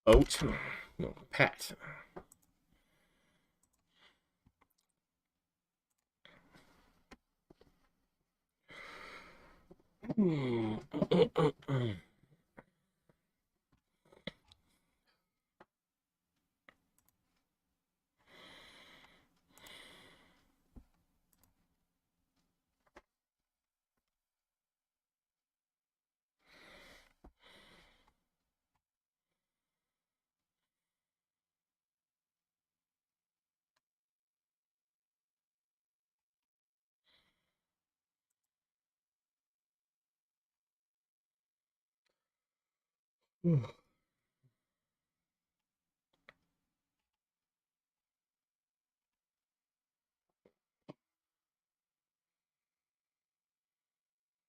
Oat. No, Pat.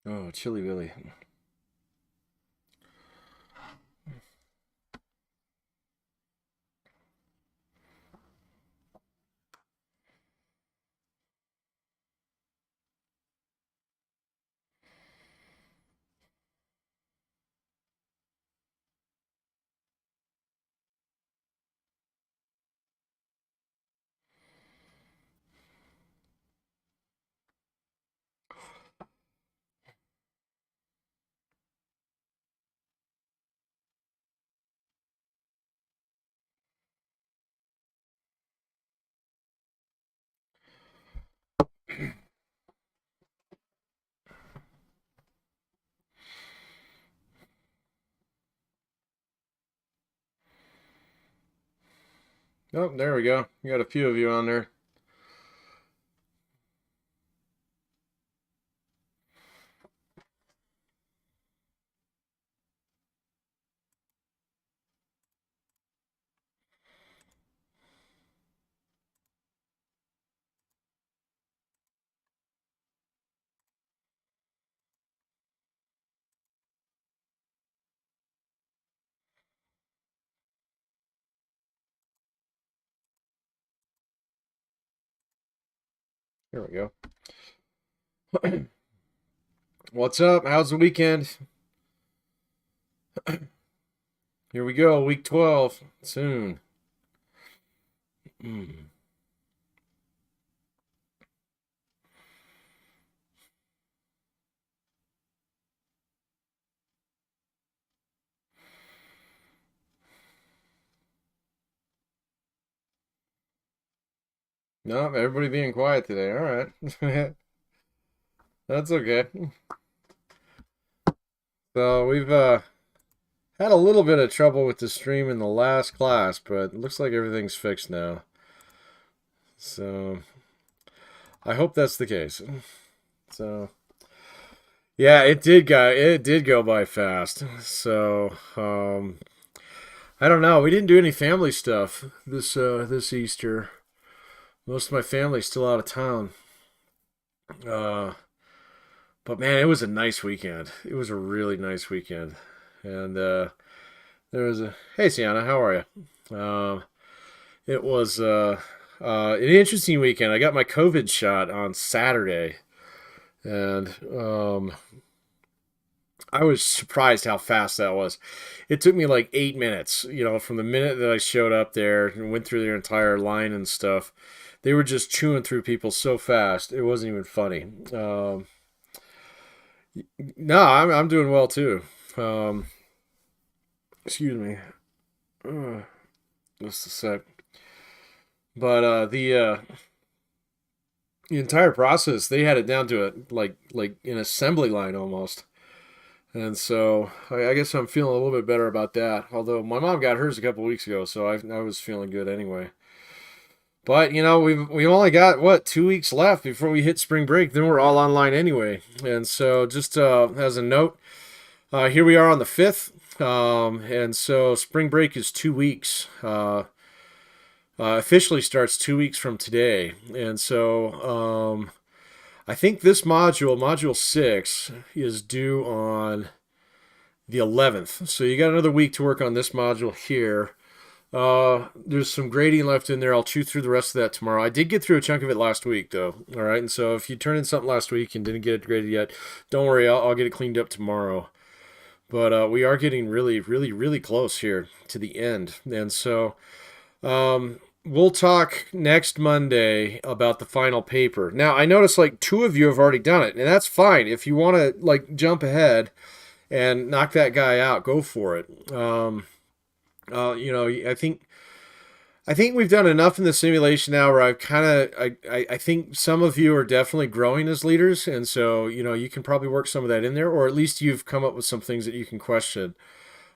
Oh, Chili Willy. Oh, there we go. We got a few of you on there. Here we go. What's up? How's the weekend? Here we go. Week 12. Soon. No, everybody being quiet today. All right. That's okay. So we've had a little bit of trouble with the stream in the last class, but it looks like everything's fixed now. So I hope that's the case. So yeah, it did go by fast. So I don't know. We didn't do any family stuff this Easter. Most of my family's still out of town. Uh, but man, it was a nice weekend. It was a really nice weekend, and there was a hey Sienna, how are you? It was an interesting weekend. I got my COVID shot on Saturday, and I was surprised how fast that was. It took me like 8 minutes, from the minute that I showed up there and went through their entire line and stuff. They were just chewing through people so fast. It wasn't even funny. No, I'm doing well too. Um, excuse me. Just a sec. But the entire process, they had it down to like an assembly line almost. And so I guess I'm feeling a little bit better about that. Although my mom got hers a couple weeks ago, so I was feeling good anyway. But we only got what 2 weeks left before we hit spring break. Then we're all online anyway. And so just as a note, here we are on the 5th, and so spring break is 2 weeks. Officially starts 2 weeks from today, and so I think this module 6, is due on the 11th. So you got another week to work on this module here. There's some grading left in there. I'll chew through the rest of that tomorrow. I did get through a chunk of it last week, though. All right, and so if you turned in something last week and didn't get it graded yet, don't worry. I'll get it cleaned up tomorrow. we are getting really, really, really close here to the end. And so we'll talk next Monday about the final paper. Now, I noticed like 2 of you have already done it, and that's fine. If you want to like jump ahead and knock that guy out, go for it. I think we've done enough in the simulation now where I've kind of I think some of you are definitely growing as leaders, and so you can probably work some of that in there, or at least you've come up with some things that you can question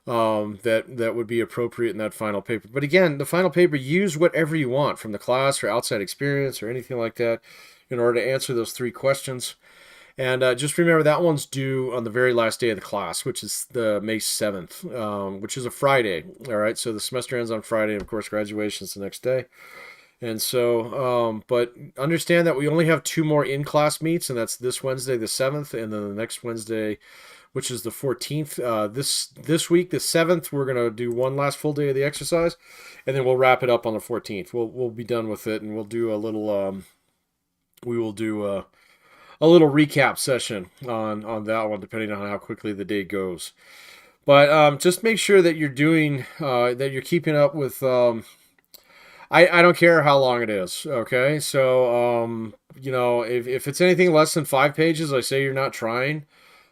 that would be appropriate in that final paper. But again, the final paper, use whatever you want from the class or outside experience or anything like that in order to answer those 3 questions. And just remember that one's due on the very last day of the class, which is the May 7th, which is a Friday. All right, so the semester ends on Friday, and of course graduation's the next day. And so, but understand that we only have 2 more in-class meets, and that's this Wednesday, the 7th, and then the next Wednesday, which is the 14th. This week, the 7th, we're going to do one last full day of the exercise, and then we'll wrap it up on the 14th. We'll be done with it, and we'll do a little, a little recap session on that one, depending on how quickly the day goes. But just make sure that you're doing, that you're keeping up with, I don't care how long it is, okay? So, if it's anything less than 5 pages, I say you're not trying,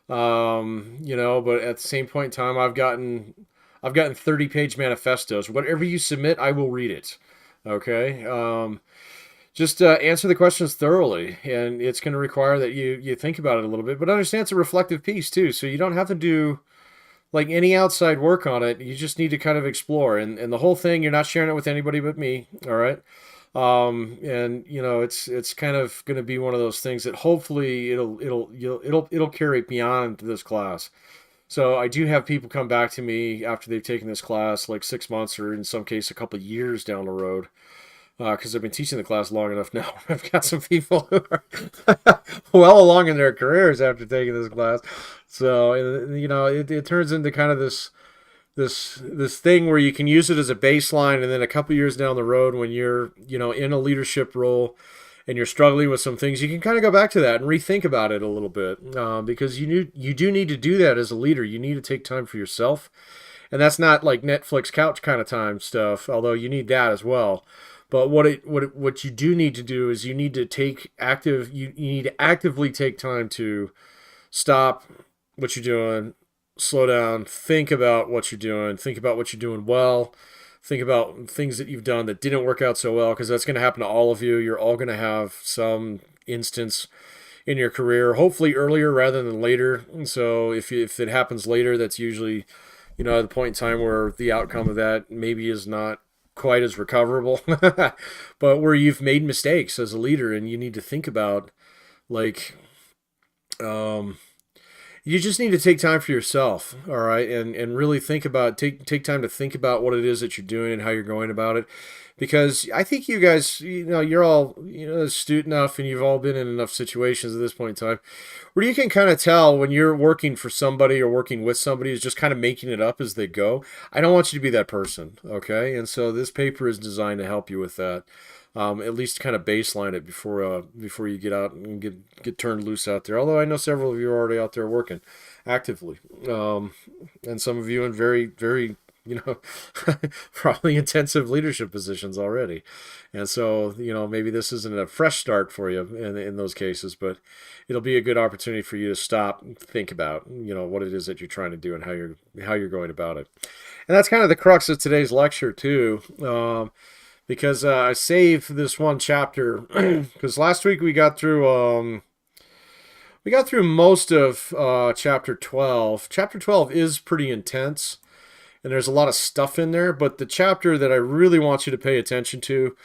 but at the same point in time, I've gotten 30-page manifestos. Whatever you submit, I will read it, okay? Just answer the questions thoroughly, and it's going to require that you think about it a little bit. But understand it's a reflective piece, too, so you don't have to do like any outside work on it. You just need to kind of explore. And the whole thing, you're not sharing it with anybody but me, all right? It's kind of going to be one of those things that hopefully it'll carry beyond this class. So I do have people come back to me after they've taken this class, like 6 months or in some case a couple of years down the road. Because I've been teaching the class long enough now. I've got some people who are well along in their careers after taking this class. So, it turns into kind of this thing where you can use it as a baseline, and then a couple years down the road when you're, in a leadership role and you're struggling with some things, you can kind of go back to that and rethink about it a little bit. Because you do need to do that as a leader. You need to take time for yourself. And that's not like Netflix couch kind of time stuff, although you need that as well. But what you do need to do is you need to you need to actively take time to stop what you're doing, slow down, think about what you're doing, think about what you're doing well, think about things that you've done that didn't work out so well, because that's going to happen to all of you. You're all going to have some instance in your career, hopefully earlier rather than later. And so if it happens later, that's usually, at the point in time where the outcome of that maybe is not quite as recoverable, but where you've made mistakes as a leader, and you need to think about, like, you just need to take time for yourself, all right, and really think about, take time to think about what it is that you're doing and how you're going about it. Because I think you guys, you're all, astute enough, and you've all been in enough situations at this point in time where you can kind of tell when you're working for somebody or working with somebody who's just kind of making it up as they go. I don't want you to be that person, okay? And so this paper is designed to help you with that. At least kind of baseline it before you get out and get turned loose out there. Although I know several of you are already out there working actively, and some of you in very, very, probably intensive leadership positions already. And so, maybe this isn't a fresh start for you in those cases, but it'll be a good opportunity for you to stop and think about, what it is that you're trying to do and how you're going about it. And that's kind of the crux of today's lecture too. Because I saved this one chapter because last week we got through most of chapter 12. Chapter 12 is pretty intense, and there's a lot of stuff in there, but the chapter that I really want you to pay attention to,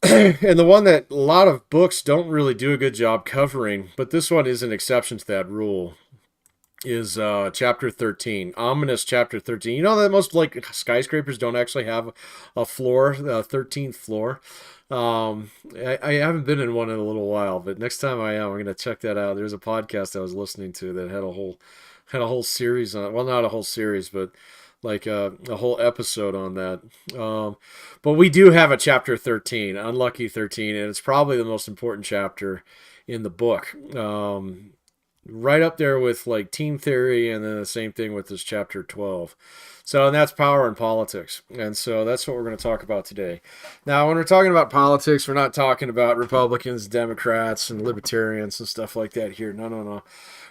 and the one that a lot of books don't really do a good job covering, but this one is an exception to that rule, is chapter 13, ominous chapter 13. You know that most like skyscrapers don't actually have a floor, the 13th floor. I haven't been in one in a little while, but next time I'm going to check that out. There's a podcast I was listening to that had a whole series on, well, not a whole series, but like a whole episode on that. But we do have a chapter 13, unlucky 13, and it's probably the most important chapter in the book. right up there with like team theory, and then the same thing with this chapter 12. So, and that's power and politics. And so that's what we're going to talk about today. Now, when we're talking about politics, we're not talking about Republicans, Democrats, and libertarians and stuff like that here. No, no, no.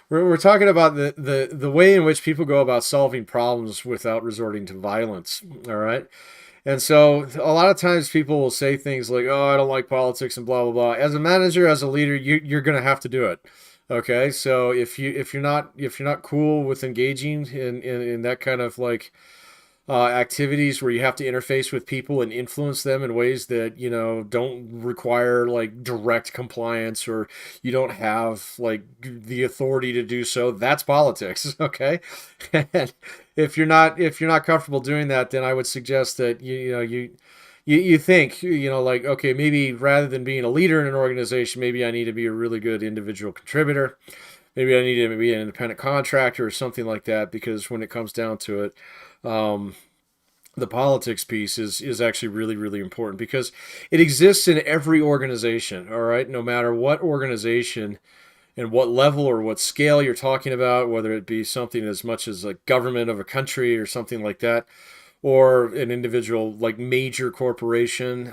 We're talking about the way in which people go about solving problems without resorting to violence. All right. And so a lot of times people will say things like, "Oh, I don't like politics," and blah blah blah. As a manager, as a leader, you're going to have to do it. Okay, so if you're not cool with engaging in that kind of like activities where you have to interface with people and influence them in ways that don't require like direct compliance, or you don't have like the authority to do so, that's politics. Okay. And if you're not comfortable doing that, then I would suggest that you think, like, okay, maybe rather than being a leader in an organization, maybe I need to be a really good individual contributor. Maybe I need to be an independent contractor or something like that, because when it comes down to it, the politics piece is actually really, really important, because it exists in every organization, all right? No matter what organization and what level or what scale you're talking about, whether it be something as much as like government of a country or something like that, or an individual like major corporation,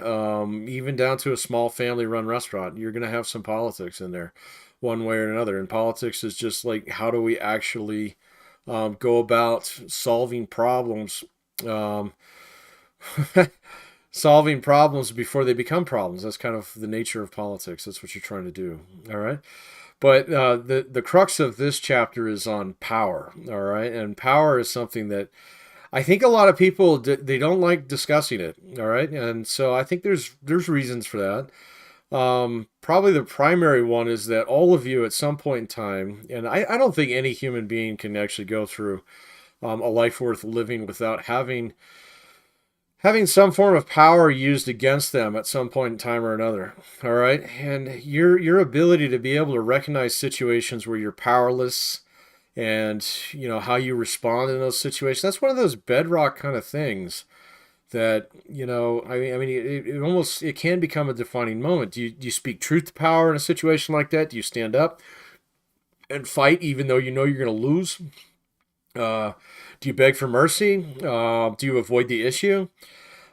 even down to a small family-run restaurant, you're going to have some politics in there one way or another. And politics is just like, how do we actually go about solving problems, solving problems before they become problems. That's kind of the nature of politics. That's what you're trying to do. All right. But the crux of this chapter is on power. All right. And power is something that I think a lot of people, they don't like discussing it. All right. And so I think there's reasons for that. Probably the primary one is that all of you at some point in time, and I don't think any human being can actually go through a life worth living without having some form of power used against them at some point in time or another. All right. And your ability to be able to recognize situations where you're powerless, and how you respond in those situations, that's one of those bedrock kind of things that it can become a defining moment. Do you speak truth to power in a situation like that? Do you stand up and fight even though you know you're going to lose? Do you beg for mercy? Do you avoid the issue?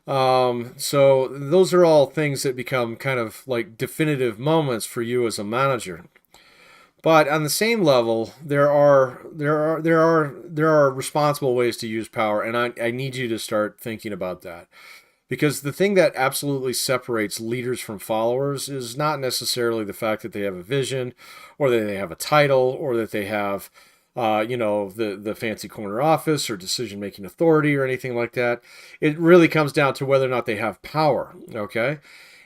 So those are all things that become kind of like definitive moments for you as a manager. But on the same level, there are responsible ways to use power, and I need you to start thinking about that. Because the thing that absolutely separates leaders from followers is not necessarily the fact that they have a vision, or that they have a title, or that they have the fancy corner office or decision-making authority or anything like that. It really comes down to whether or not they have power, okay?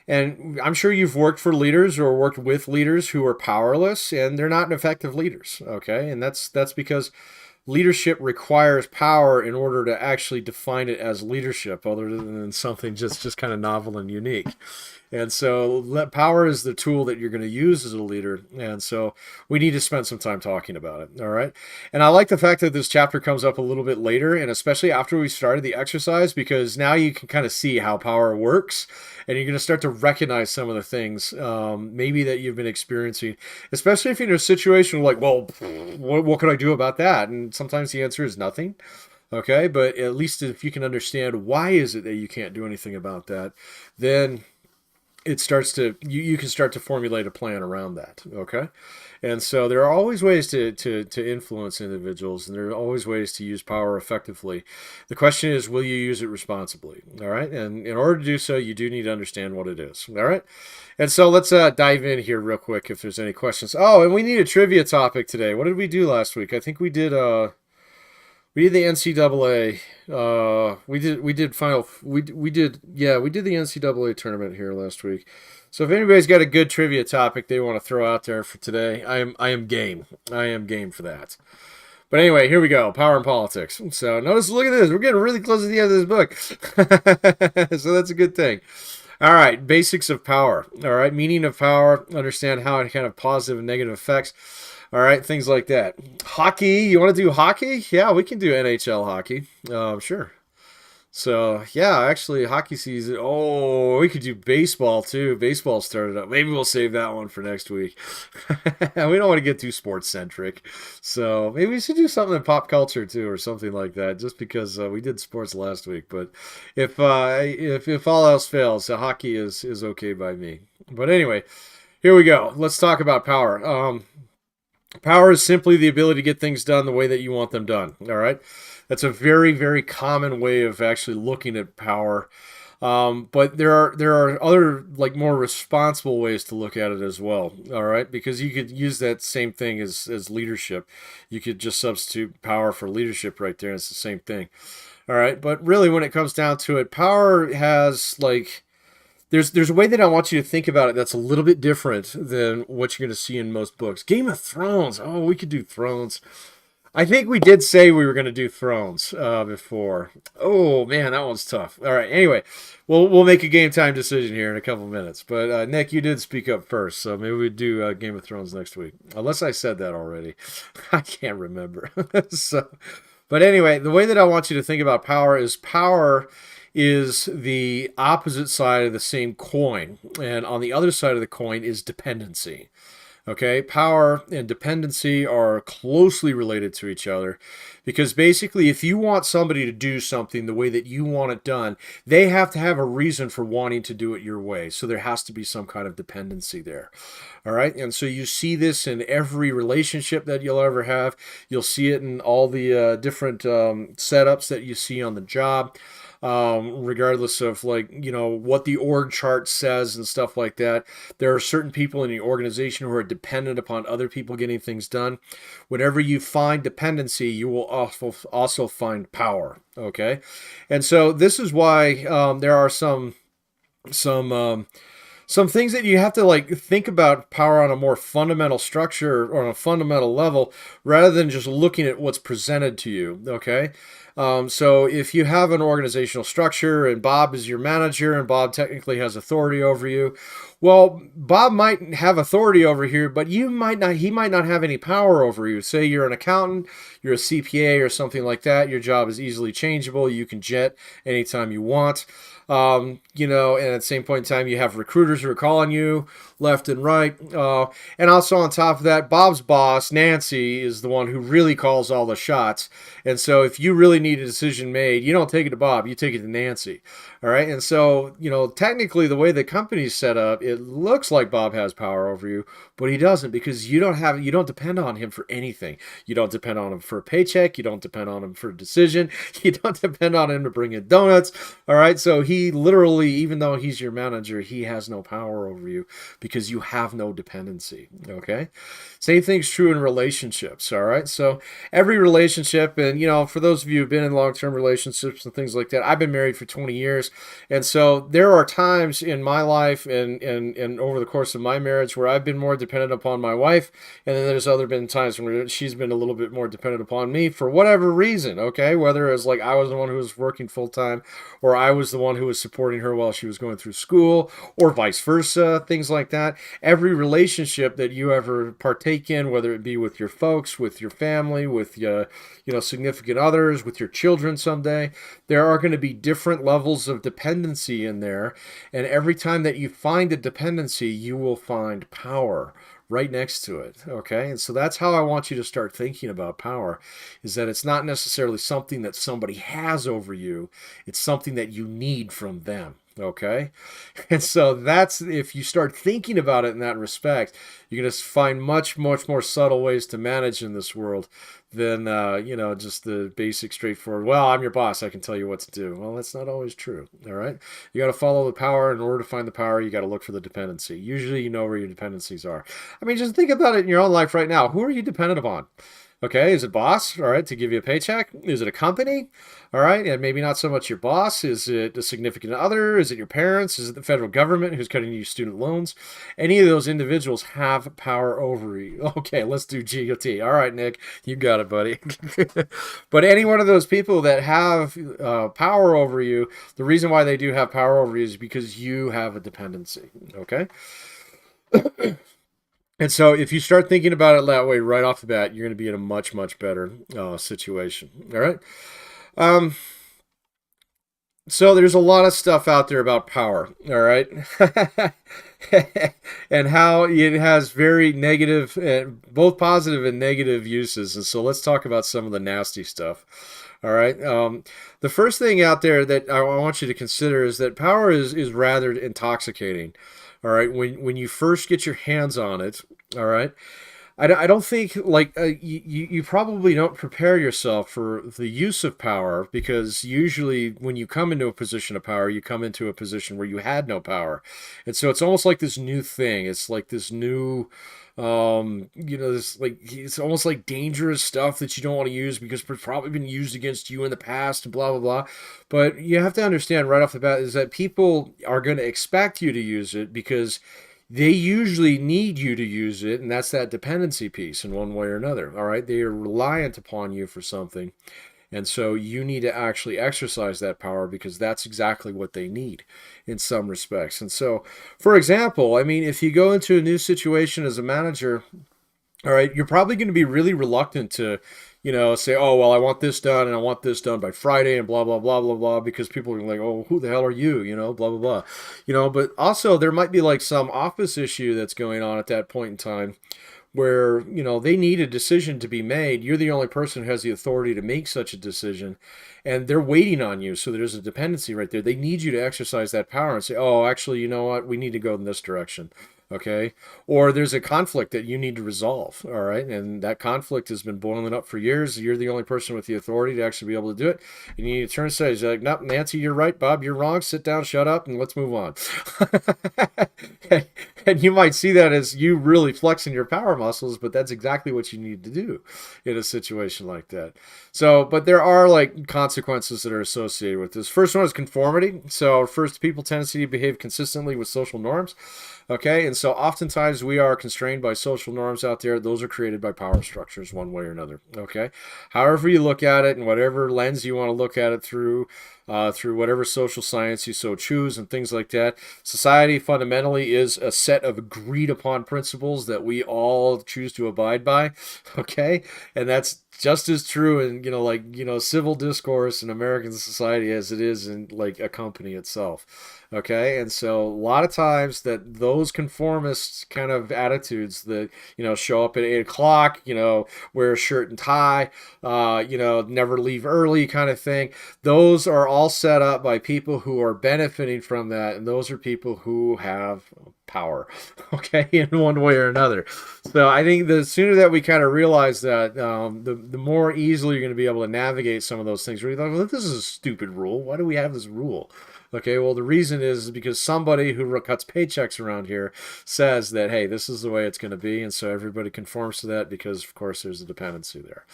And I'm sure you've worked for leaders or worked with leaders who are powerless, and they're not effective leaders, okay? And that's because leadership requires power in order to actually define it as leadership, other than something just kind of novel and unique. And so power is the tool that you're going to use as a leader. And so we need to spend some time talking about it. All right. And I like the fact that this chapter comes up a little bit later, and especially after we started the exercise, because now you can kind of see how power works, and you're going to start to recognize some of the things maybe that you've been experiencing, especially if you're in a situation like, well, what can I do about that? And sometimes the answer is nothing. Okay. But at least if you can understand why is it that you can't do anything about that, then it starts to, you can start to formulate a plan around that. Okay. And so there are always ways to influence individuals, and there are always ways to use power effectively. The question is, will you use it responsibly? All right. And in order to do so, you do need to understand what it is. All right. And so let's dive in here real quick if there's any questions. Oh, and we need a trivia topic today. What did we do last week? I think we did the NCAA. We did the NCAA tournament here last week. So if anybody's got a good trivia topic they want to throw out there for today, I am game. I am game for that. But anyway, here we go. Power and politics. So notice, look at this. We're getting really close to the end of this book. So that's a good thing. All right. Basics of power. All right. Meaning of power. Understand how it kind of positive and negative effects. All right. Things like that. Hockey. You want to do hockey? Yeah, we can do NHL hockey. Sure. So yeah, actually hockey season. Oh, we could do baseball too. Baseball started up. Maybe we'll save that one for next week. We don't want to get too sports centric. So maybe we should do something in pop culture too, or something like that. Just because we did sports last week, but if all else fails, hockey is okay by me. But anyway, here we go. Let's talk about power. Power is simply the ability to get things done the way that you want them done. All right. That's a very, very common way of actually looking at power. But there are other like more responsible ways to look at it as well. All right, because you could use that same thing as leadership. You could just substitute power for leadership right there. And it's the same thing. All right, but really, when it comes down to it, power has like there's a way that I want you to think about it that's a little bit different than what you're going to see in most books. Game of Thrones. Oh, we could do Thrones. I think we did say we were going to do Thrones before. Oh man, that one's tough. All right. Anyway, we'll make a game time decision here in a couple minutes. But Nick, you did speak up first, so maybe we do Game of Thrones next week, unless I said that already. I can't remember. So, but anyway, the way that I want you to think about power is the opposite side of the same coin, and on the other side of the coin is dependency. Okay, power and dependency are closely related to each other because basically, if you want somebody to do something the way that you want it done, they have to have a reason for wanting to do it your way. So there has to be some kind of dependency there. All right, and so you see this in every relationship that you'll ever have. You'll see it in all the different setups that you see on the job. Regardless of like, what the org chart says and stuff like that. There are certain people in the organization who are dependent upon other people getting things done. Whenever you find dependency, you will also find power. Okay. And so this is why there are some things that you have to like think about power on a more fundamental structure or on a fundamental level rather than just looking at what's presented to you. Okay. So if you have an organizational structure and Bob is your manager and Bob technically has authority over you, well, Bob might have authority over here, but he might not have any power over you. Say you're an accountant, you're a CPA or something like that. Your job is easily changeable. You can jet anytime you want. And at the same point in time, you have recruiters who are calling you left and right. And also on top of that, Bob's boss, Nancy, is the one who really calls all the shots. And so if you really need a decision made, you don't take it to Bob, you take it to Nancy. All right. And so, technically the way the company's set up, it looks like Bob has power over you, but he doesn't because you don't depend on him for anything. You don't depend on him for a paycheck. You don't depend on him for a decision. You don't depend on him to bring in donuts. All right. So he literally, even though he's your manager, he has no power over you because you have no dependency. Okay. Same thing's true in relationships. All right. So every relationship, and for those of you who've been in long-term relationships and things like that, I've been married for 20 years. And so there are times in my life and over the course of my marriage where I've been more dependent upon my wife. And then there's been times where she's been a little bit more dependent upon me for whatever reason. Okay. Whether it was like I was the one who was working full time or I was the one who was supporting her while she was going through school or vice versa, things like that. Every relationship that you ever partake in, whether it be with your folks, with your family, with significant others, with your children someday, there are going to be different levels of dependency in there. And every time that you find a dependency, you will find power right next to it. Okay. And so that's how I want you to start thinking about power, is that it's not necessarily something that somebody has over you. It's something that you need from them. Okay. And so that's, if you start thinking about it in that respect, you're going to find much, much more subtle ways to manage in this world than, just the basic straightforward, well, I'm your boss, I can tell you what to do. Well, that's not always true. All right. You got to follow the power. In order to find the power, you got to look for the dependency. Usually you know where your dependencies are. I mean, just think about it in your own life right now. Who are you dependent upon? Okay, is it boss, all right, to give you a paycheck? Is it a company, all right, and maybe not so much your boss? Is it a significant other? Is it your parents? Is it the federal government who's cutting you student loans? Any of those individuals have power over you. Okay, let's do GOT. All right, Nick, you got it, buddy. But any one of those people that have power over you, the reason why they do have power over you is because you have a dependency, okay? And so if you start thinking about it that way right off the bat, you're going to be in a much, much better situation. All right. So there's a lot of stuff out there about power, all right? And how it has very negative, both positive and negative uses. And so let's talk about some of the nasty stuff. All right. The first thing out there that I want you to consider is that power is rather intoxicating. All right. When you first get your hands on it, all right, I don't think like you probably don't prepare yourself for the use of power, because usually when you come into a position of power, you come into a position where you had no power. And so it's almost like this new thing. It's like this new this, like, it's almost like dangerous stuff that you don't want to use because it's probably been used against you in the past and blah blah blah. But you have to understand right off the bat is that people are going to expect you to use it because they usually need you to use it, and that's that dependency piece in one way or another. All right, they are reliant upon you for something, and so you need to actually exercise that power because that's exactly what they need in some respects. And so, for example, I mean, if you go into a new situation as a manager, all right, you're probably going to be really reluctant to, say, oh, well, I want this done and I want this done by Friday and blah, blah, blah, blah, blah, because people are like, oh, who the hell are you? Blah, blah, blah. But also there might be like some office issue that's going on at that point in time where, they need a decision to be made. You're the only person who has the authority to make such a decision, and they're waiting on you. So there's a dependency right there. They need you to exercise that power and say, oh, actually, you know what? We need to go in this direction. Okay. Or there's a conflict that you need to resolve. All right. And that conflict has been boiling up for years. You're the only person with the authority to actually be able to do it. And you need to turn and say, like, nope, Nancy, you're right. Bob, you're wrong. Sit down, shut up, and let's move on. And you might see that as you really flexing your power muscles, but that's exactly what you need to do in a situation like that. So, but there are like consequences that are associated with this. First one is conformity. So, first, people tendency to behave consistently with social norms. Okay, and so oftentimes we are constrained by social norms out there. Those are created by power structures one way or another. Okay, however you look at it and whatever lens you want to look at it through whatever social science you so choose and things like that. Society fundamentally is a set of agreed upon principles that we all choose to abide by. Okay, and that's just as true in civil discourse in American society as it is in like a company itself. Okay, and so a lot of times that those conformist kind of attitudes that show up at 8 o'clock, wear a shirt and tie, never leave early kind of thing. Those are all set up by people who are benefiting from that, and those are people who have power, okay, in one way or another. So I think the sooner that we kind of realize that, the more easily you're going to be able to navigate some of those things. Where you're like, well, this is a stupid rule. Why do we have this rule? Okay, well, the reason is because somebody who cuts paychecks around here says that, hey, this is the way it's going to be, and so everybody conforms to that because, of course, there's a dependency there.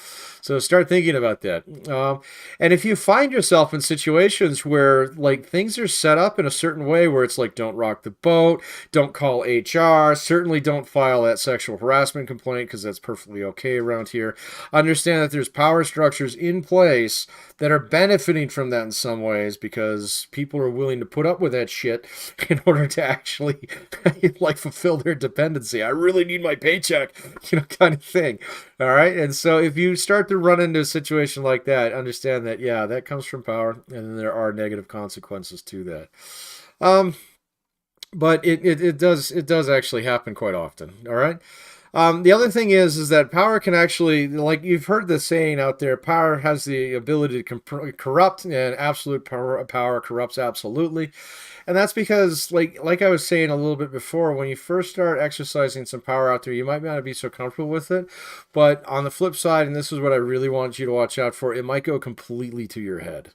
So start thinking about that. And if you find yourself in situations where, like, things are set up in a certain way where it's like, don't rock the boat, don't call HR, certainly don't file that sexual harassment complaint because that's perfectly okay around here. Understand that there's power structures in place that are benefiting from that in some ways because people are willing to put up with that shit in order to actually like fulfill their dependency. I really need my paycheck, kind of thing. All right. And so if you start to run into a situation like that, understand that, yeah, that comes from power, and then there are negative consequences to that. But it does actually happen quite often. All right. The other thing is that power can actually, like you've heard the saying out there, power has the ability to corrupt, and absolute power corrupts absolutely. And that's because, like I was saying a little bit before, when you first start exercising some power out there, you might not be so comfortable with it. But on the flip side, and this is what I really want you to watch out for, it might go completely to your head.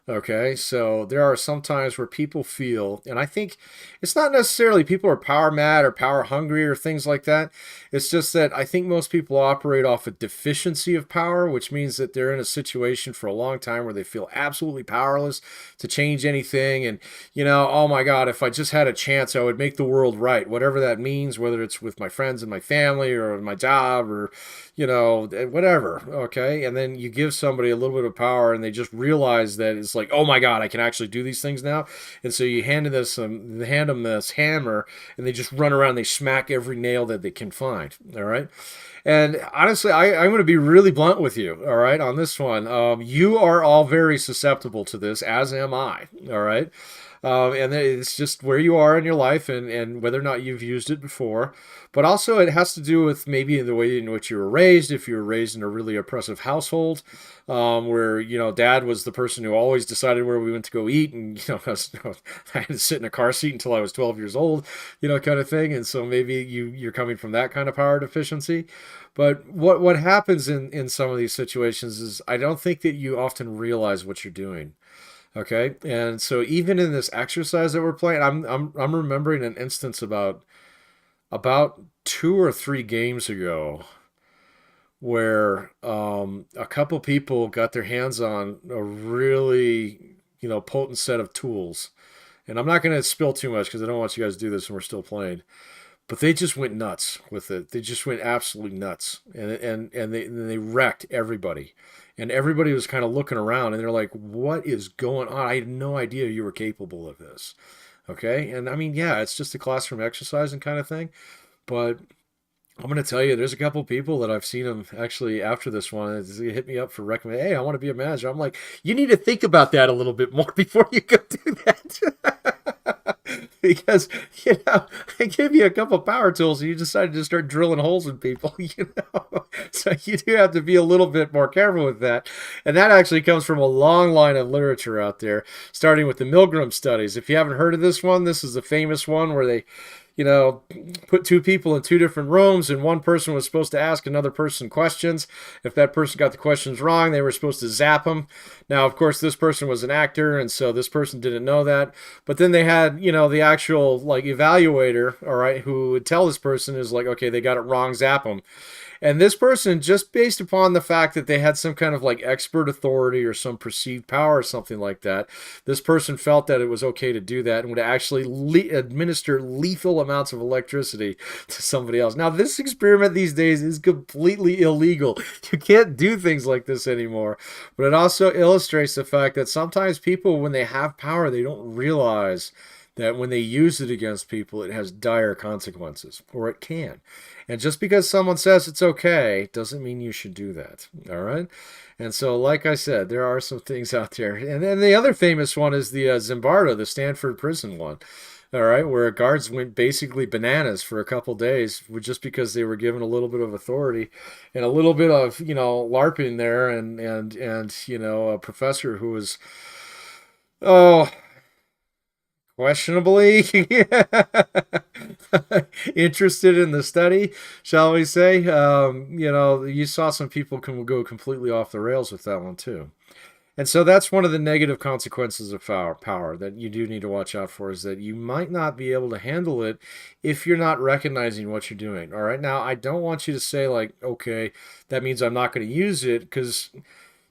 Okay, so there are some times where people feel, and I think it's not necessarily people are power mad or power hungry or things like that. It's just that I think most people operate off a deficiency of power, which means that they're in a situation for a long time where they feel absolutely powerless to change anything. And, oh my God, if I just had a chance, I would make the world right, whatever that means, whether it's with my friends and my family or my job or, you know, whatever, okay? And then you give somebody a little bit of power and they just realize that it's like, oh my God, I can actually do these things now. And so you hand them this hammer and they just run around, they smack every nail that they can find, all right? And honestly, I'm going to be really blunt with you, all right, on this one. You are all very susceptible to this, as am I, all right? And it's just where you are in your life and whether or not you've used it before. But also, it has to do with maybe the way in which you were raised. If you were raised in a really oppressive household, where dad was the person who always decided where we went to go eat, and I had to sit in a car seat until I was 12 years old, kind of thing. And so maybe you're coming from that kind of power deficiency. But what happens in some of these situations is I don't think that you often realize what you're doing. Okay, and so even in this exercise that we're playing, I'm remembering an instance about 2 or 3 games ago where a couple people got their hands on a really potent set of tools, and I'm not going to spill too much because I don't want you guys to do this when we're still playing. But they just went nuts with it. They just went absolutely nuts, and they wrecked everybody. And everybody was kind of looking around, and they're like, "What is going on? I had no idea you were capable of this." Okay, and I mean, yeah, it's just a classroom exercise and kind of thing, but I'm going to tell you, there's a couple people that I've seen them actually after this one. They hit me up for recommend. Hey, I want to be a manager. I'm like, you need to think about that a little bit more before you go do that. Because, I give you a couple power tools and you decided to start drilling holes in people, So you do have to be a little bit more careful with that. And that actually comes from a long line of literature out there, starting with the Milgram studies. If you haven't heard of this one, this is a famous one where they put 2 people in 2 different rooms, and one person was supposed to ask another person questions. If that person got the questions wrong, they were supposed to zap them. Now, of course, this person was an actor, and so this person didn't know that. But then they had, the actual evaluator, all right, who would tell this person is like, okay, they got it wrong, zap them. And this person, just based upon the fact that they had some kind of expert authority or some perceived power or something like that, this person felt that it was okay to do that and would actually administer lethal amounts of electricity to somebody else. Now, this experiment these days is completely illegal. You can't do things like this anymore. But it also illustrates the fact that sometimes people, when they have power, they don't realize that when they use it against people, it has dire consequences, or it can. And just because someone says it's okay doesn't mean you should do that, all right? And so, like I said, there are some things out there. And then the other famous one is the Zimbardo, the Stanford prison one, all right, where guards went basically bananas for a couple days just because they were given a little bit of authority and a little bit of, LARPing there and a professor who was, oh, questionably interested in the study, shall we say. You saw some people can go completely off the rails with that one too. And so that's one of the negative consequences of power that you do need to watch out for, is that you might not be able to handle it if you're not recognizing what you're doing. All right. Now, I don't want you to say okay, that means I'm not going to use it, because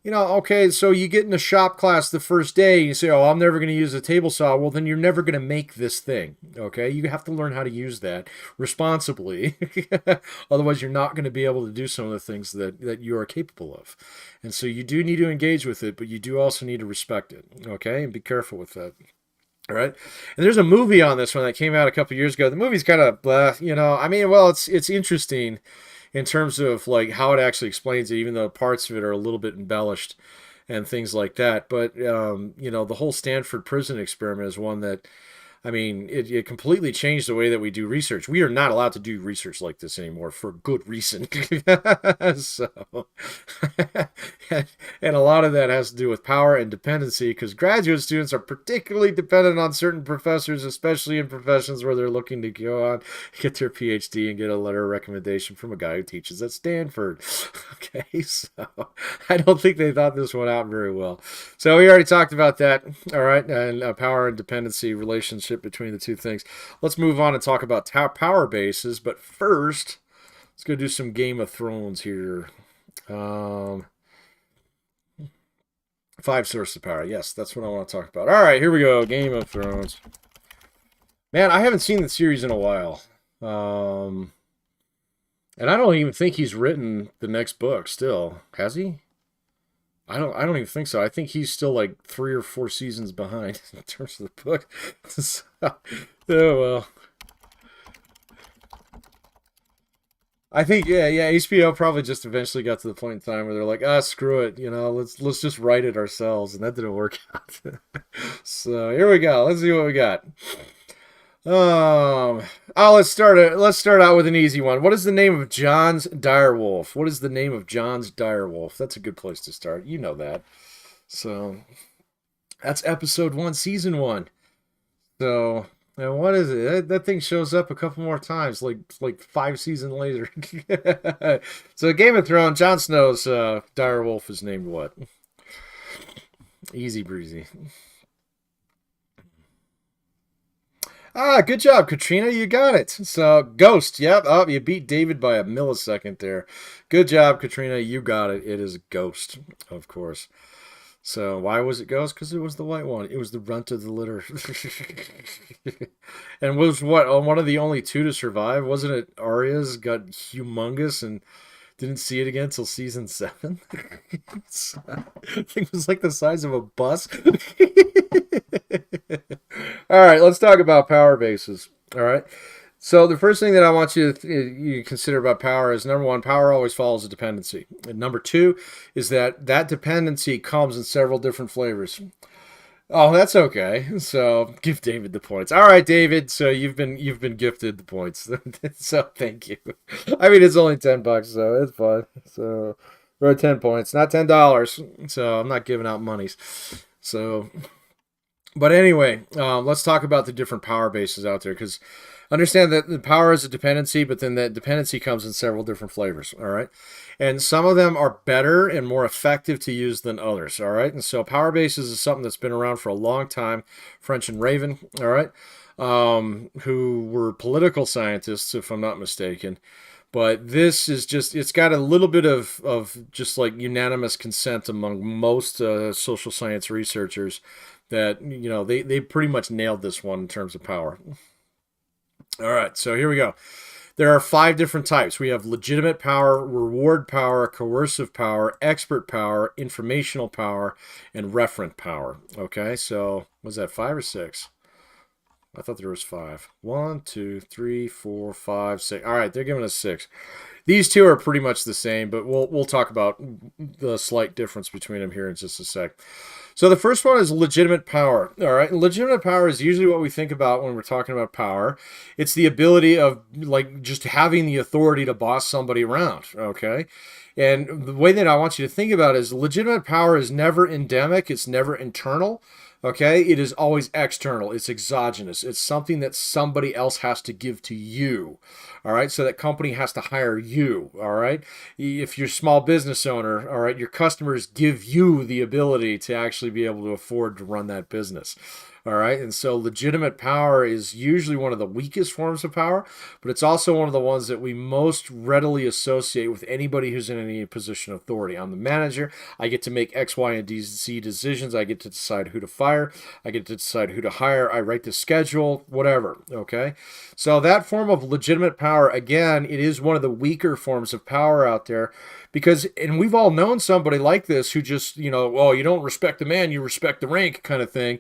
okay, so you get in a shop class the first day, you say, oh, I'm never going to use a table saw. Well, then you're never going to make this thing, okay? You have to learn how to use that responsibly. Otherwise, you're not going to be able to do some of the things that you are capable of. And so you do need to engage with it, but you do also need to respect it, okay? And be careful with that. All right. And there's a movie on this one that came out a couple years ago. The movie's kind of, it's interesting in terms of how it actually explains it, even though parts of it are a little bit embellished and things like that. But, the whole Stanford prison experiment is one that, it completely changed the way that we do research. We are not allowed to do research like this anymore for good reason. So, and a lot of that has to do with power and dependency, because graduate students are particularly dependent on certain professors, especially in professions where they're looking to go on, get their PhD and get a letter of recommendation from a guy who teaches at Stanford. Okay, so I don't think they thought this one out very well. So we already talked about that, all right, and power and dependency relationship between the two things. Let's move on and talk about power bases, but first, let's go do some Game of Thrones here. 5 sources of power. Yes, that's what I want to talk about. All right, here we go. Game of Thrones. Man, I haven't seen the series in a while. And I don't even think he's written the next book still. Has he? I don't even think so. I think he's still like 3 or 4 seasons behind in terms of the book. So, oh well. I think yeah, HBO probably just eventually got to the point in time where they're like, screw it, let's just write it ourselves, and that didn't work out. So here we go. Let's see what we got. Um, let's start out with an easy one. What is the name of John's direwolf? What is the name of John's direwolf? That's a good place to start. You know that. So that's episode 1, season 1. So now what is it? That thing shows up a couple more times, like 5 seasons later. So Game of Thrones, Jon Snow's direwolf is named what? Easy breezy. Good job, Katrina. You got it. So, Ghost. Yep. Oh, you beat David by a millisecond there. Good job, Katrina. You got it. It is Ghost, of course. So, why was it Ghost? Because it was the white one. It was the runt of the litter. And was what? One of the only 2 to survive? Wasn't it Arya's got humongous and didn't see it again until season 7? I think it was like the size of a bus. All right, let's talk about power bases. All right. So the first thing that I want you to consider about power is, number one, power always follows a dependency. And number 2 is that dependency comes in several different flavors. Oh, that's okay. So give David the points. All right, David. So you've been gifted the points. So thank you. I mean, it's only $10, so it's fine. So we're at 10 points, not $10. So I'm not giving out monies. So. But anyway, let's talk about the different power bases out there, because understand that the power is a dependency, but then that dependency comes in several different flavors, all right? And some of them are better and more effective to use than others, all right? And so power bases is something that's been around for a long time. French and Raven, all right, who were political scientists, if I'm not mistaken. But this is just, it's got a little bit of just like unanimous consent among most social science researchers that, they pretty much nailed this one in terms of power. All right, so here we go. There are 5 different types. We have legitimate power, reward power, coercive power, expert power, informational power, and referent power. Okay, so was that 5 or 6? I thought there was 5. 1, 2, 3, 4, 5, 6. All right, they're giving us 6. These 2 are pretty much the same, but we'll talk about the slight difference between them here in just a sec. So the first one is legitimate power. All right, and legitimate power is usually what we think about when we're talking about power. It's the ability of like just having the authority to boss somebody around. Okay. And the way that I want you to think about it is legitimate power is never endemic. It's never internal. Okay, it is always external. It's exogenous. It's something that somebody else has to give to you. All right, so that company has to hire you. All right, if you're a small business owner, all right, your customers give you the ability to actually be able to afford to run that business. All right, and so legitimate power is usually one of the weakest forms of power, but it's also one of the ones that we most readily associate with anybody who's in any position of authority. I'm the manager. I get to make X, Y, and Z decisions. I get to decide who to fire. I get to decide who to hire. I write the schedule, whatever. Okay, so that form of legitimate power, again, it is one of the weaker forms of power out there. Because, and we've all known somebody like this who just, well, you don't respect the man, you respect the rank kind of thing.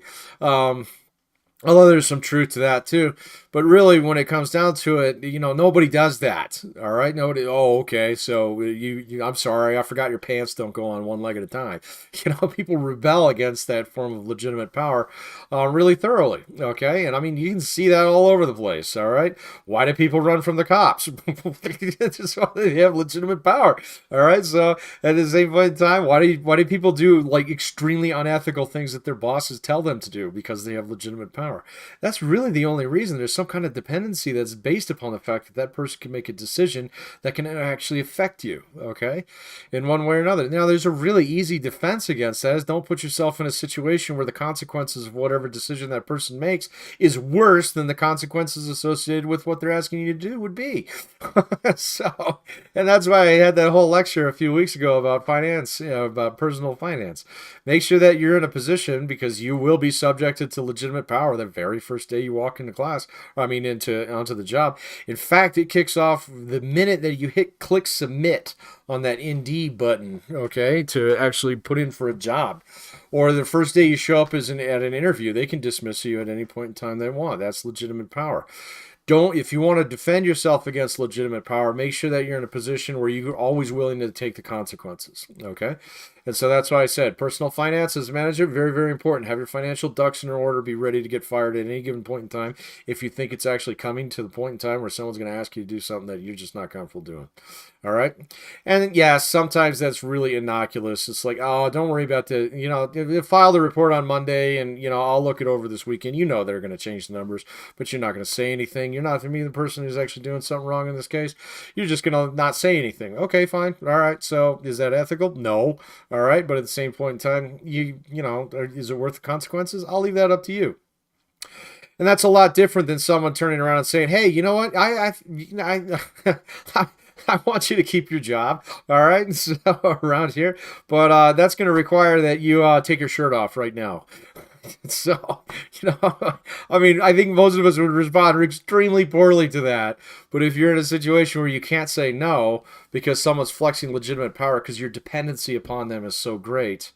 Although there's some truth to that too. But really, when it comes down to it, nobody does that. All right, nobody. Oh, okay. So I'm sorry, I forgot your pants don't go on one leg at a time. People rebel against that form of legitimate power, really thoroughly. Okay, and I mean you can see that all over the place. All right, why do people run from the cops? Just they have legitimate power. All right, so at the same point in time, why do people do like extremely unethical things that their bosses tell them to do? Because they have legitimate power. That's really the only reason. There's some kind of dependency that's based upon the fact that that person can make a decision that can actually affect you, okay, in one way or another. Now, there's a really easy defense against that is don't put yourself in a situation where the consequences of whatever decision that person makes is worse than the consequences associated with what they're asking you to do would be. So, and that's why I had that whole lecture a few weeks ago about finance, about personal finance. Make sure that you're in a position, because you will be subjected to legitimate power the very first day you walk into class, I mean, onto the job. In fact, it kicks off the minute that you hit click submit on that Indeed button, okay, to actually put in for a job. Or the first day you show up at an interview, they can dismiss you at any point in time they want. That's legitimate power. If you want to defend yourself against legitimate power, make sure that you're in a position where you're always willing to take the consequences. Okay. And so that's why I said personal finance as a manager, very, very important. Have your financial ducks in order, be ready to get fired at any given point in time if you think it's actually coming to the point in time where someone's going to ask you to do something that you're just not comfortable doing. All right. And yeah, sometimes that's really innocuous. It's like, oh, don't worry about file the report on Monday and, I'll look it over this weekend. They're going to change the numbers, but you're not going to say anything. You're not going to be the person who's actually doing something wrong in this case. You're just going to not say anything. Okay, fine. All right. So is that ethical? No. All right. But at the same point in time, is it worth the consequences? I'll leave that up to you. And that's a lot different than someone turning around and saying, hey, you know what? I want you to keep your job, all right, so, around here, but that's going to require that you take your shirt off right now. So, I mean, I think most of us would respond extremely poorly to that. But if you're in a situation where you can't say no because someone's flexing legitimate power because your dependency upon them is so great,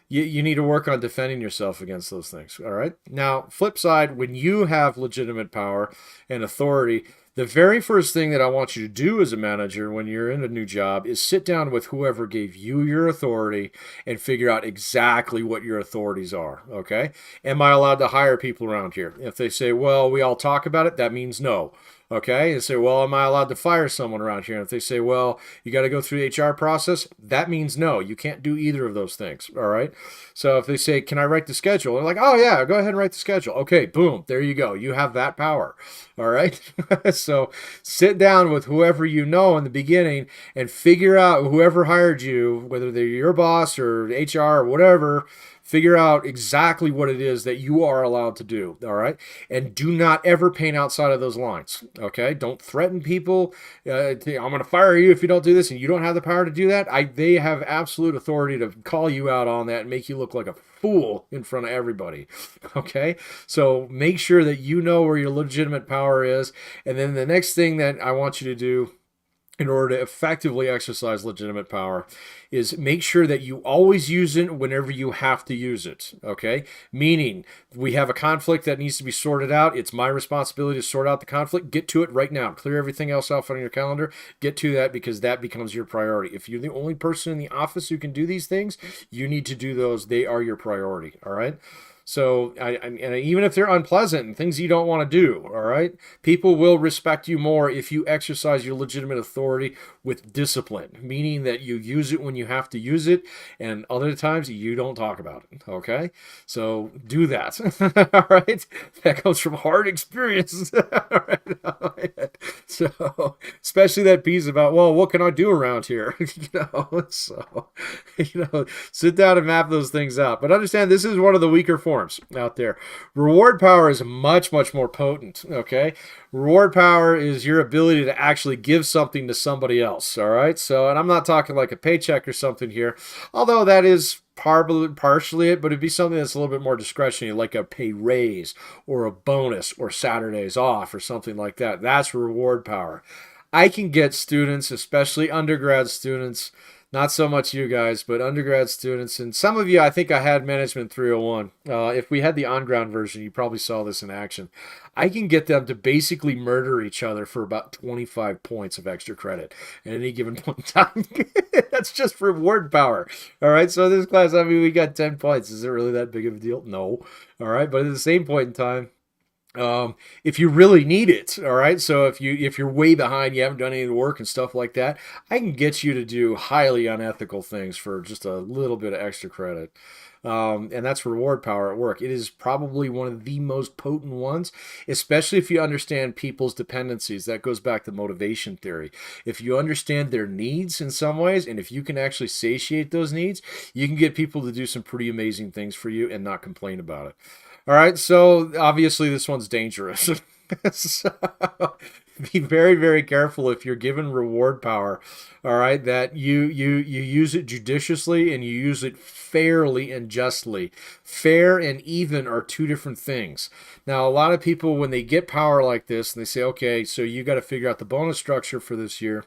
you need to work on defending yourself against those things, all right? Now, flip side, when you have legitimate power and authority, the very first thing that I want you to do as a manager when you're in a new job is sit down with whoever gave you your authority and figure out exactly what your authorities are, okay? Am I allowed to hire people around here? If they say, well, we all talk about it, that means no. Okay, and say, well, am I allowed to fire someone around here? And if they say, well, you got to go through the HR process, that means no. You can't do either of those things, all right? So if they say, can I write the schedule? They're like, oh, yeah, go ahead and write the schedule. Okay, boom, there you go. You have that power, all right? So sit down with whoever you know in the beginning and figure out whoever hired you, whether they're your boss or HR or whatever, figure out exactly what it is that you are allowed to do, all right? And do not ever paint outside of those lines, okay? Don't threaten people. I'm going to fire you if you don't do this, and you don't have the power to do that. They have absolute authority to call you out on that and make you look like a fool in front of everybody, okay? So make sure that you know where your legitimate power is, and then the next thing that I want you to do in order to effectively exercise legitimate power is make sure that you always use it whenever you have to use it, okay? Meaning, we have a conflict that needs to be sorted out. It's my responsibility to sort out the conflict. Get to it right now. Clear everything else off on your calendar. Get to that because that becomes your priority. If you're the only person in the office who can do these things, you need to do those. They are your priority, all right? So, and even if they're unpleasant and things you don't want to do, all right, people will respect you more if you exercise your legitimate authority with discipline, meaning that you use it when you have to use it, and other times you don't talk about it, okay? So do that, all right? That comes from hard experience, all right? So, especially that piece about, well, what can I do around here? So, sit down and map those things out. But understand this is one of the weaker forms out there. Reward power is much, much more potent, okay? Reward power is your ability to actually give something to somebody else, all right? So, and I'm not talking like a paycheck or something here, although that is partially it, but it'd be something that's a little bit more discretionary, like a pay raise or a bonus or Saturdays off or something like that. That's reward power. I can get students, especially undergrad students, not so much you guys, but undergrad students, and some of you, I think I had Management 301. If we had the on-ground version, you probably saw this in action. I can get them to basically murder each other for about 25 points of extra credit at any given point in time. That's just reward power. All right, so this class, I mean, we got 10 points. Is it really that big of a deal? No. All right, but at the same point in time, if you really need it, all right, so if you're way behind, you haven't done any of the work and stuff like that, I can get you to do highly unethical things for just a little bit of extra credit. And that's reward power at work. It is probably one of the most potent ones, especially if you understand people's dependencies. That goes back to motivation theory. If you understand their needs in some ways, and if you can actually satiate those needs, you can get people to do some pretty amazing things for you and not complain about it. All right, so obviously this one's dangerous. So be very, very careful if you're given reward power, all right, that you use it judiciously and you use it fairly and justly. Fair and even are two different things. Now, a lot of people, when they get power like this, and they say, okay, so you got to figure out the bonus structure for this year.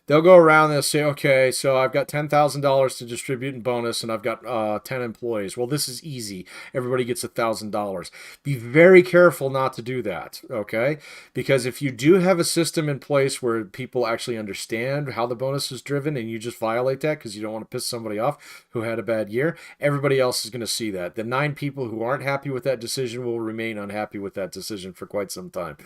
They'll go around and they'll say, okay, so I've got $10,000 to distribute in bonus and I've got 10 employees. Well, this is easy. Everybody gets $1,000. Be very careful not to do that, okay? Because if you do have a system in place where people actually understand how the bonus is driven and you just violate that because you don't want to piss somebody off who had a bad year, everybody else is going to see that. The 9 people who aren't happy with that decision will remain unhappy with that decision for quite some time,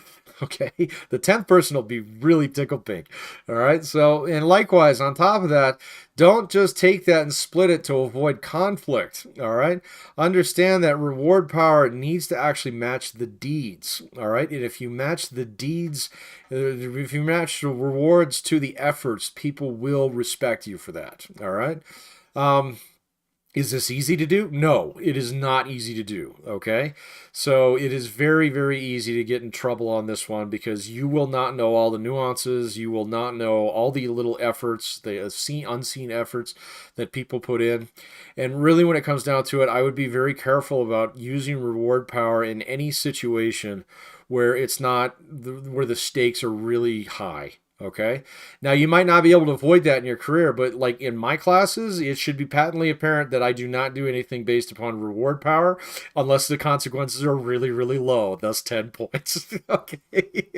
okay? The 10th person will be really tickled pink, all right? So, and likewise, on top of that, don't just take that and split it to avoid conflict, all right? Understand that reward power needs to actually match the deeds, all right? And if you match the deeds, if you match the rewards to the efforts, people will respect you for that, all right? Is this easy to do? No, it is not easy to do, okay? So it is very, very easy to get in trouble on this one because you will not know all the nuances. You will not know all the little efforts, the unseen efforts that people put in. And really, when it comes down to it, I would be very careful about using reward power in any situation where it's not, where the stakes are really high. Okay. Now, you might not be able to avoid that in your career, but like in my classes, it should be patently apparent that I do not do anything based upon reward power unless the consequences are really, really low, thus 10 points. Okay.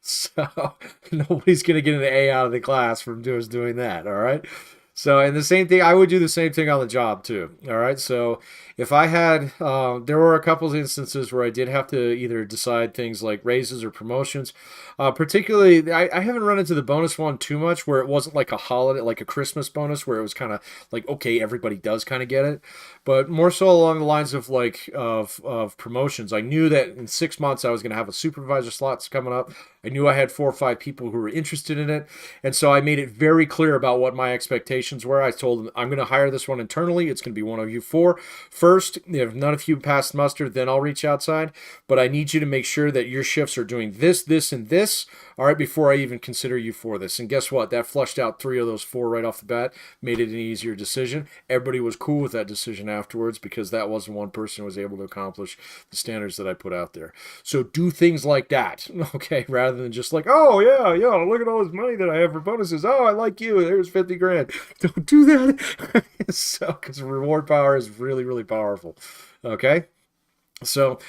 So nobody's going to get an A out of the class from just doing that. All right. So, and the same thing, I would do the same thing on the job too. All right. So if I had, there were a couple of instances where I did have to either decide things like raises or promotions. Particularly, I haven't run into the bonus one too much where it wasn't like a holiday, like a Christmas bonus where it was kind of like, okay, everybody does kind of get it. But more so along the lines of like, of promotions. I knew that in 6 months I was going to have a supervisor slots coming up. I knew I had 4 or 5 people who were interested in it. And so I made it very clear about what my expectations were. I told them, I'm going to hire this one internally. It's going to be one of you 4 first. If none of you pass muster, then I'll reach outside. But I need you to make sure that your shifts are doing this, this, and this, all right, before I even consider you for this. And guess what? That flushed out 3 of those 4 right off the bat, made it an easier decision. Everybody was cool with that decision afterwards because that wasn't one person who was able to accomplish the standards that I put out there. So do things like that, okay, rather than just like, oh, yeah, look at all this money that I have for bonuses. Oh, I like you. There's 50 grand. Don't do that. So, because reward power is really, really powerful. Okay. So,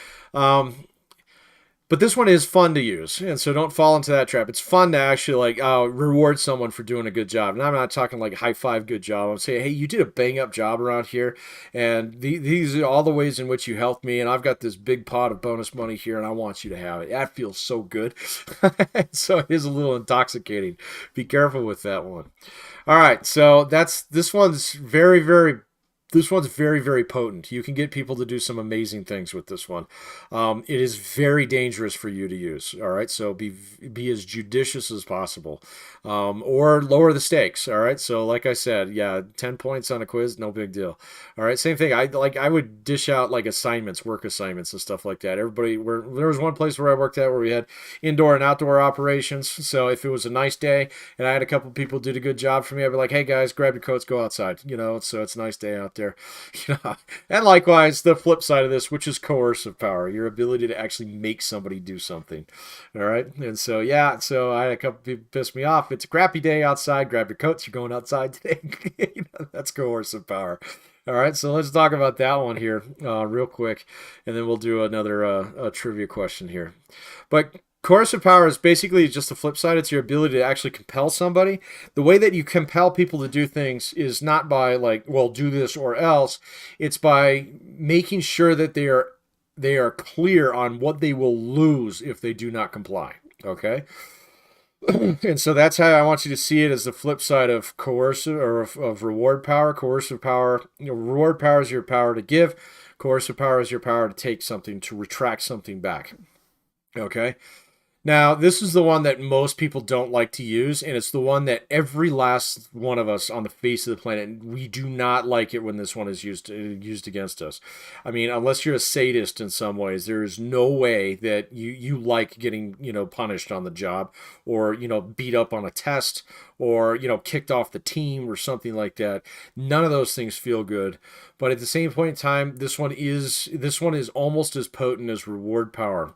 but this one is fun to use, and so don't fall into that trap. It's fun to actually like reward someone for doing a good job. And I'm not talking like high five good job. I'm saying, hey, you did a bang up job around here, and these are all the ways in which you helped me, and I've got this big pot of bonus money here, and I want you to have it. That feels so good. So it is a little intoxicating. Be careful with that one. All right, so this one's very, very very, very potent. You can get people to do some amazing things with this one. It is very dangerous for you to use. All right, so be as judicious as possible, or lower the stakes. All right, so like I said, yeah, 10 points on a quiz, no big deal. All right, same thing. I would dish out like assignments, work assignments, and stuff like that. There was one place where I worked at where we had indoor and outdoor operations. So if it was a nice day and I had a couple people did a good job for me, I'd be like, hey guys, grab your coats, go outside. So it's a nice day out there. And likewise, the flip side of this, which is coercive power, your ability to actually make somebody do something. All right. And so, yeah, so I had a couple people piss me off. It's a crappy day outside. Grab your coats. You're going outside today. That's coercive power. All right. So let's talk about that one here real quick. And then we'll do another trivia question here. But coercive power is basically just the flip side. It's your ability to actually compel somebody. The way that you compel people to do things is not by like, well, do this or else. It's by making sure that they are clear on what they will lose if they do not comply. Okay? And so that's how I want you to see it, as the flip side of coercive or of reward power. Coercive power, reward power is your power to give. Coercive power is your power to take something, to retract something back. Okay? Now, this is the one that most people don't like to use, and it's the one that every last one of us on the face of the planet, we do not like it when this one is used against us. I mean, unless you're a sadist in some ways, there is no way that you like getting, punished on the job, or, beat up on a test, or, kicked off the team or something like that. None of those things feel good. But at the same point in time, this one is almost as potent as reward power.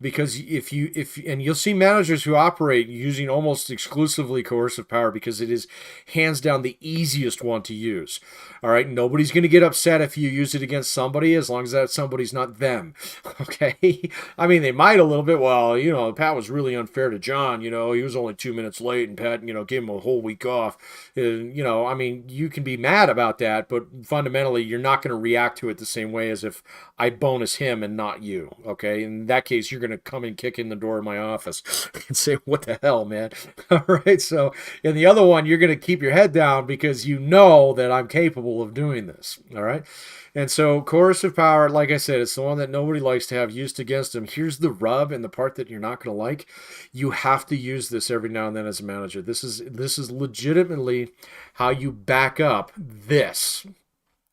Because and you'll see managers who operate using almost exclusively coercive power because it is hands down the easiest one to use. All right, nobody's going to get upset if you use it against somebody as long as that somebody's not them. Okay, I mean they might a little bit. Well, Pat was really unfair to John. He was only 2 minutes late, and Pat, gave him a whole week off. I mean, you can be mad about that, but fundamentally, you're not going to react to it the same way as if I bonus him and not you. Okay, and that case, you're going to come and kick in the door of my office and say, what the hell, man? All right. So in the other one, you're going to keep your head down because you know that I'm capable of doing this. All right. And so coercive power, like I said, it's the one that nobody likes to have used against them. Here's the rub and the part that you're not going to like. You have to use this every now and then as a manager. This is legitimately how you back up this.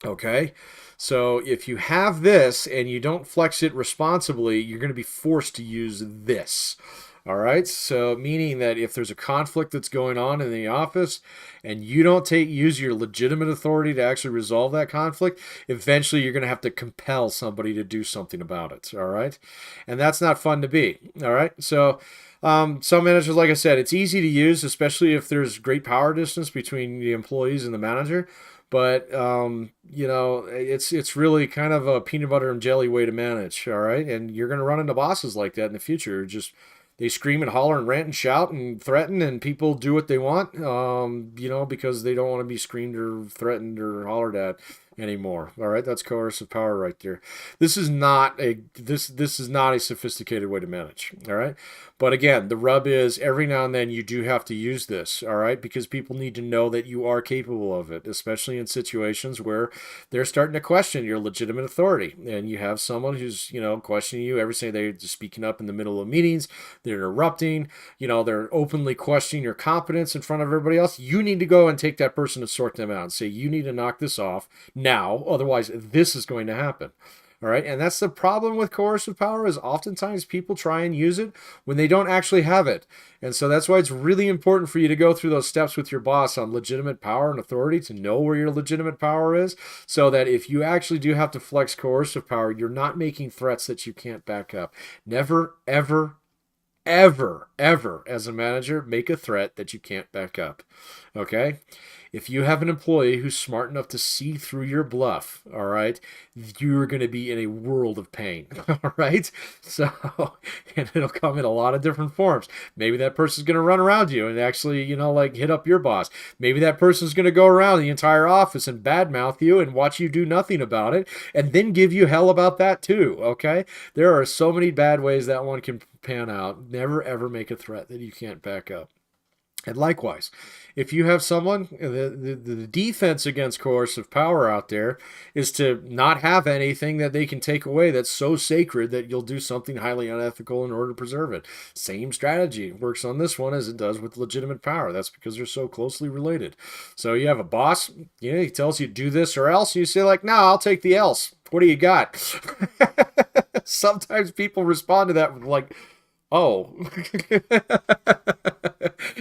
Okay. So if you have this and you don't flex it responsibly, you're going to be forced to use this. All right. So meaning that if there's a conflict that's going on in the office and you don't use your legitimate authority to actually resolve that conflict, eventually you're going to have to compel somebody to do something about it. All right. And that's not fun to be. All right. So some managers, like I said, it's easy to use, especially if there's great power distance between the employees and the manager. But it's really kind of a peanut butter and jelly way to manage. All right, and you're going to run into bosses like that in the future. Just they scream and holler and rant and shout and threaten, and people do what they want. Because they don't want to be screamed or threatened or hollered at anymore. All right, that's coercive power right there. This is not a sophisticated way to manage. All right, but again, the rub is every now and then you do have to use this. All right, because people need to know that you are capable of it, especially in situations where they're starting to question your legitimate authority, and you have someone who's questioning you every day. They're just speaking up in the middle of meetings. They're interrupting. They're openly questioning your competence in front of everybody else. You need to go and take that person and sort them out and say, you need to knock this off now, otherwise this is going to happen. All right, and that's the problem with coercive power is oftentimes people try and use it when they don't actually have it. And so that's why it's really important for you to go through those steps with your boss on legitimate power and authority to know where your legitimate power is, so that if you actually do have to flex coercive power, you're not making threats that you can't back up. Never, ever, ever, ever, as a manager, make a threat that you can't back up. Okay? If you have an employee who's smart enough to see through your bluff, all right, you're going to be in a world of pain, all right? So, and it'll come in a lot of different forms. Maybe that person's going to run around you and actually, hit up your boss. Maybe that person's going to go around the entire office and badmouth you and watch you do nothing about it and then give you hell about that too, okay? There are so many bad ways that one can pan out. Never, ever make a threat that you can't back up. And likewise, if you have someone, the defense against coercive power out there is to not have anything that they can take away that's so sacred that you'll do something highly unethical in order to preserve it. Same strategy works on this one as it does with legitimate power. That's because they're so closely related. So you have a boss, he tells you do this or else. You say like, no, I'll take the else. What do you got? Sometimes people respond to that with like, oh.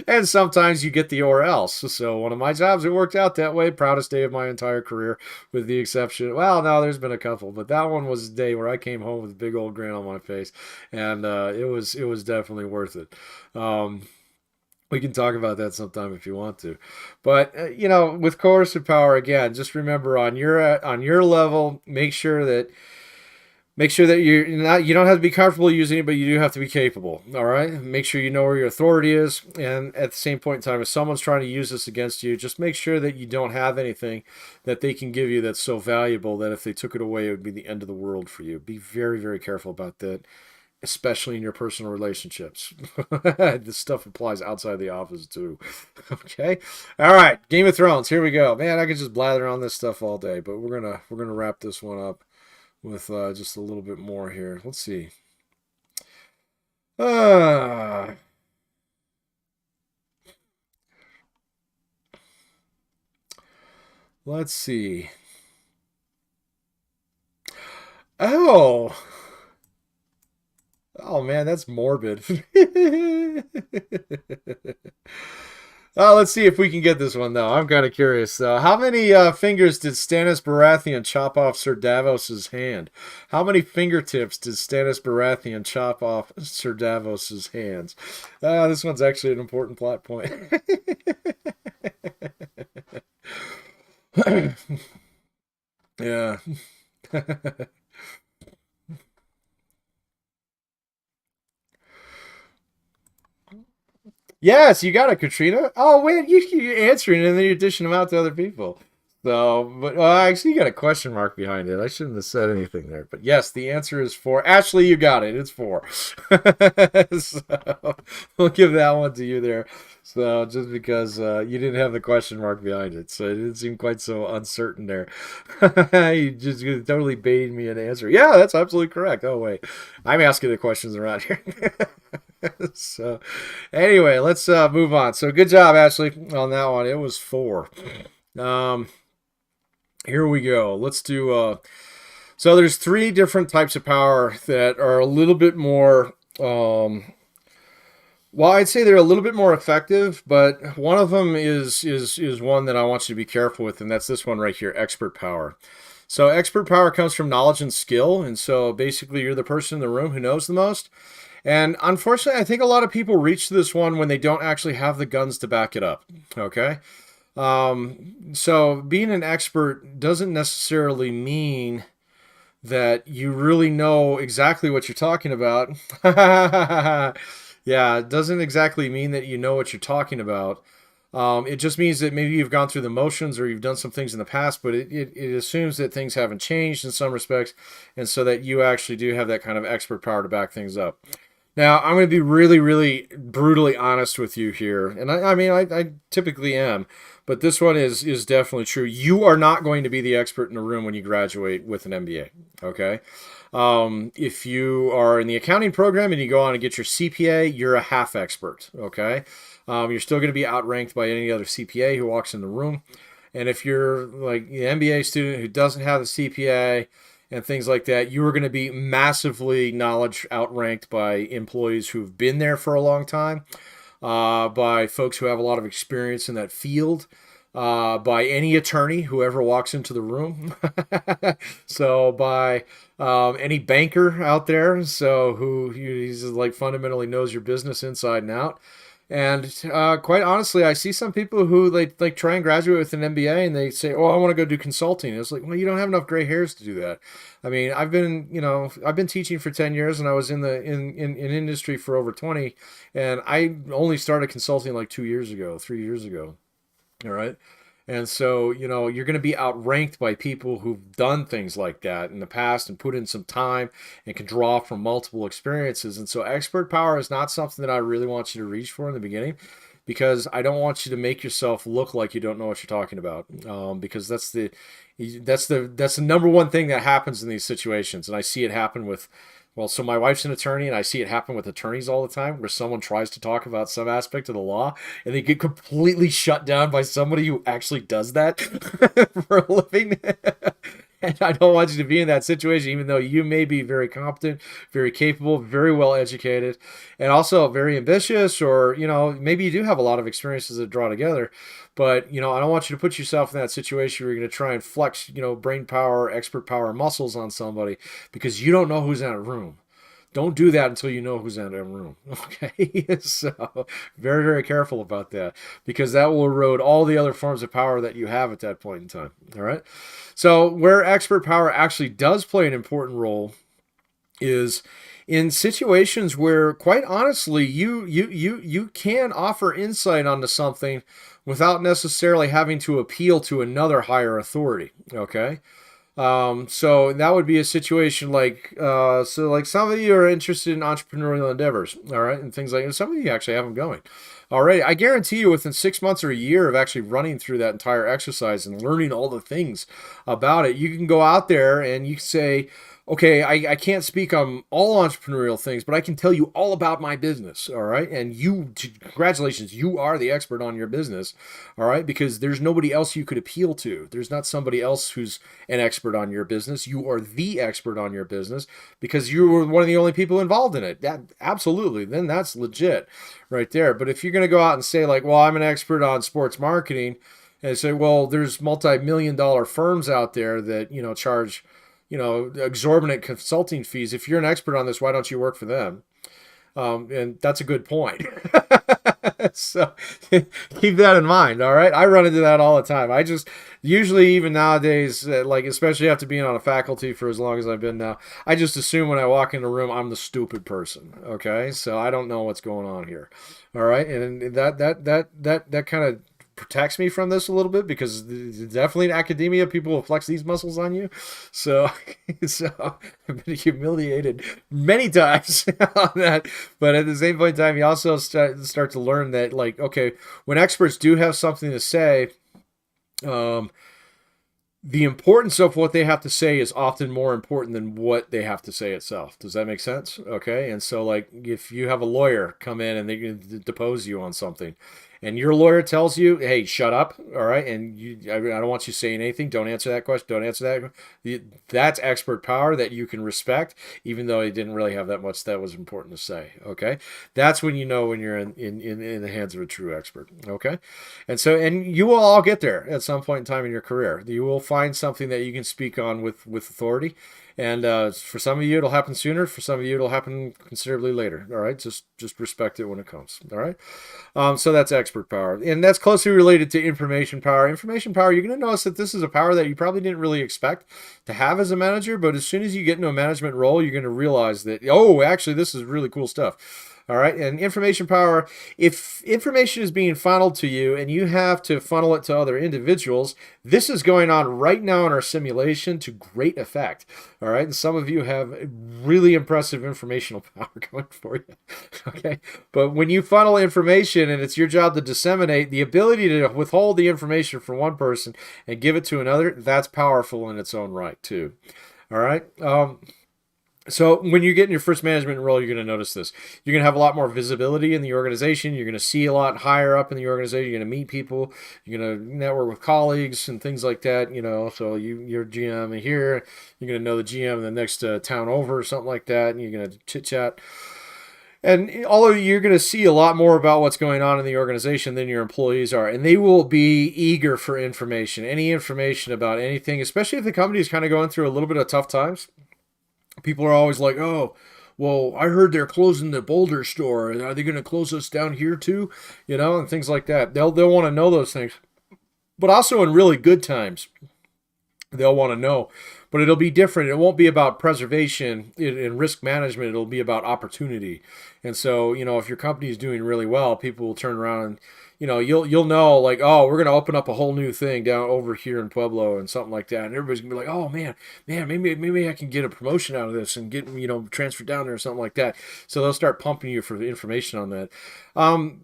And sometimes you get the or else. So one of my jobs, it worked out that way. Proudest day of my entire career, with the exception. Well, no, there's been a couple, but that one was the day where I came home with a big old grin on my face, and it was definitely worth it. We can talk about that sometime if you want to, but with coercive power, again, just remember on your level, make sure that you don't have to be comfortable using it, but you do have to be capable. All right. Make sure you know where your authority is. And at the same point in time, if someone's trying to use this against you, just make sure that you don't have anything that they can give you that's so valuable that if they took it away, it would be the end of the world for you. Be very, very careful about that, especially in your personal relationships. This stuff applies outside the office too. Okay. All right. Game of Thrones. Here we go. Man, I could just blather on this stuff all day, but we're gonna wrap this one up with just a little bit more here. Let's see. Ah, let's see. Oh. Oh man, that's morbid. Oh, let's see if we can get this one though. I'm kind of curious. How many fingers did Stannis Baratheon chop off Sir Davos's hand? How many fingertips did Stannis Baratheon chop off Sir Davos's hands? This one's actually an important plot point. Yeah. Yes, you got it, Katrina. Oh, wait, you're answering and then you're dishing them out to other people. So, but actually, you got a question mark behind it. I shouldn't have said anything there. But yes, the answer is four. Ashley, you got it. It's four. So, we'll give that one to you there. So, just because you didn't have the question mark behind it. So, it didn't seem quite so uncertain there. You just totally baited me an answer. Yeah, that's absolutely correct. Oh, wait. I'm asking the questions around here. So, anyway, let's move on. So, good job, Ashley, on that one. It was four. Um, Here we go. Let's do. So there's three different types of power that are a little bit more. Well, I'd say they're a little bit more effective, but one of them is one that I want you to be careful with, and that's this one right here, expert power. So expert power comes from knowledge and skill, and so basically you're the person in the room who knows the most. And unfortunately, I think a lot of people reach this one when they don't actually have the guns to back it up. Okay. So being an expert doesn't necessarily mean that you really know exactly what you're talking about. Yeah, it doesn't exactly mean that you know what you're talking about. It just means that maybe you've gone through the motions or you've done some things in the past, but it assumes that things haven't changed in some respects, and so that you actually do have that kind of expert power to back things up. Now, I'm going to be really, really brutally honest with you here. And I mean, I typically am, but this one is definitely true. You are not going to be the expert in the room when you graduate with an MBA, okay? If you are in the accounting program and you go on and get your CPA, you're a half expert, okay? You're still going to be outranked by any other CPA who walks in the room. And if you're like an MBA student who doesn't have the CPA, and things like that, you are going to be massively knowledge outranked by employees who've been there for a long time, by folks who have a lot of experience in that field, by any attorney who ever walks into the room. So by any banker out there, so who he's like fundamentally knows your business inside and out. And quite honestly, I see some people who like try and graduate with an MBA and they say, "Oh, I want to go do consulting." It's like, well, you don't have enough gray hairs to do that. I mean, I've been teaching for 10 years and I was in industry for over 20, and I only started consulting like 2 years ago, 3 years ago. All right. And so, you're going to be outranked by people who've done things like that in the past and put in some time and can draw from multiple experiences. And so, expert power is not something that I really want you to reach for in the beginning, because I don't want you to make yourself look like you don't know what you're talking about. Because that's the number one thing that happens in these situations. And I see it happen with, well, so my wife's an attorney, and I see it happen with attorneys all the time, where someone tries to talk about some aspect of the law, and they get completely shut down by somebody who actually does that for a living. And I don't want you to be in that situation, even though you may be very competent, very capable, very well educated, and also very ambitious, or, maybe you do have a lot of experiences that draw together. But, I don't want you to put yourself in that situation where you're going to try and flex, brain power, expert power, muscles on somebody because you don't know who's in a room. Don't do that until you know who's in a room. Okay. So very, very careful about that, because that will erode all the other forms of power that you have at that point in time. All right. So where expert power actually does play an important role is in situations where, quite honestly, you can offer insight onto something without necessarily having to appeal to another higher authority. Okay. So that would be a situation like, like some of you are interested in entrepreneurial endeavors, all right, and things like that. Some of you actually have them going. All right, I guarantee you within 6 months or a year of actually running through that entire exercise and learning all the things about it, you can go out there and you can say, okay, I can't speak on all entrepreneurial things, but I can tell you all about my business, all right? And congratulations, you are the expert on your business, all right? Because there's nobody else you could appeal to. There's not somebody else who's an expert on your business. You are the expert on your business because you were one of the only people involved in it. That absolutely, then that's legit right there. But if you're going to go out and say like, well, I'm an expert on sports marketing, and say, well, there's multi-million-dollar firms out there that, charge exorbitant consulting fees. If you're an expert on this, why don't you work for them? And that's a good point. So keep that in mind. All right. I run into that all the time. I just usually, even nowadays, like especially after being on a faculty for as long as I've been now, I just assume when I walk in the room, I'm the stupid person. Okay. So I don't know what's going on here. All right. And that kind of protects me from this a little bit because definitely in academia, people will flex these muscles on you. So, I've been humiliated many times on that. But at the same point in time, you also start to learn that, like, okay, when experts do have something to say, the importance of what they have to say is often more important than what they have to say itself. Does that make sense? Okay. And so, like, if you have a lawyer come in and they depose you on something, and your lawyer tells you, hey, shut up, all right, and I don't want you saying anything, don't answer that question, don't answer that. That's expert power that you can respect, even though he didn't really have that much that was important to say, okay? That's when you know when you're in the hands of a true expert, okay? And you will all get there at some point in time in your career. You will find something that you can speak on with authority. And for some of you, it'll happen sooner. For some of you, it'll happen considerably later. All right, just respect it when it comes. All right. So that's expert power, and that's closely related to information power. Information power, you're going to notice that this is a power that you probably didn't really expect to have as a manager, but as soon as you get into a management role, you're going to realize that, oh, actually, this is really cool stuff. All right. And information power, if information is being funneled to you and you have to funnel it to other individuals, this is going on right now in our simulation to great effect. All right. And some of you have really impressive informational power going for you. Okay. But when you funnel information and it's your job to disseminate, the ability to withhold the information from one person and give it to another, that's powerful in its own right, too. All right. So when you get in your first management role, you're going to notice this. You're going to have a lot more visibility in the organization. You're going to see a lot higher up in the organization. You're going to meet people. You're going to network with colleagues and things like that. So you're GM here. You're going to know the GM in the next town over or something like that. And you're going to chit chat. And all of you're going to see a lot more about what's going on in the organization than your employees are. And they will be eager for information, any information about anything, especially if the company is kind of going through a little bit of tough times. People are always like, oh, well, I heard they're closing the Boulder store. Are they going to close us down here too? And things like that. They'll want to know those things. But also in really good times, they'll want to know. But it'll be different. It won't be about preservation and risk management. It'll be about opportunity. And so, if your company is doing really well, people will turn around and, you'll know, like, oh, we're going to open up a whole new thing down over here in Pueblo and something like that. And everybody's going to be like, oh, man, maybe I can get a promotion out of this and get, transferred down there or something like that. So they'll start pumping you for the information on that.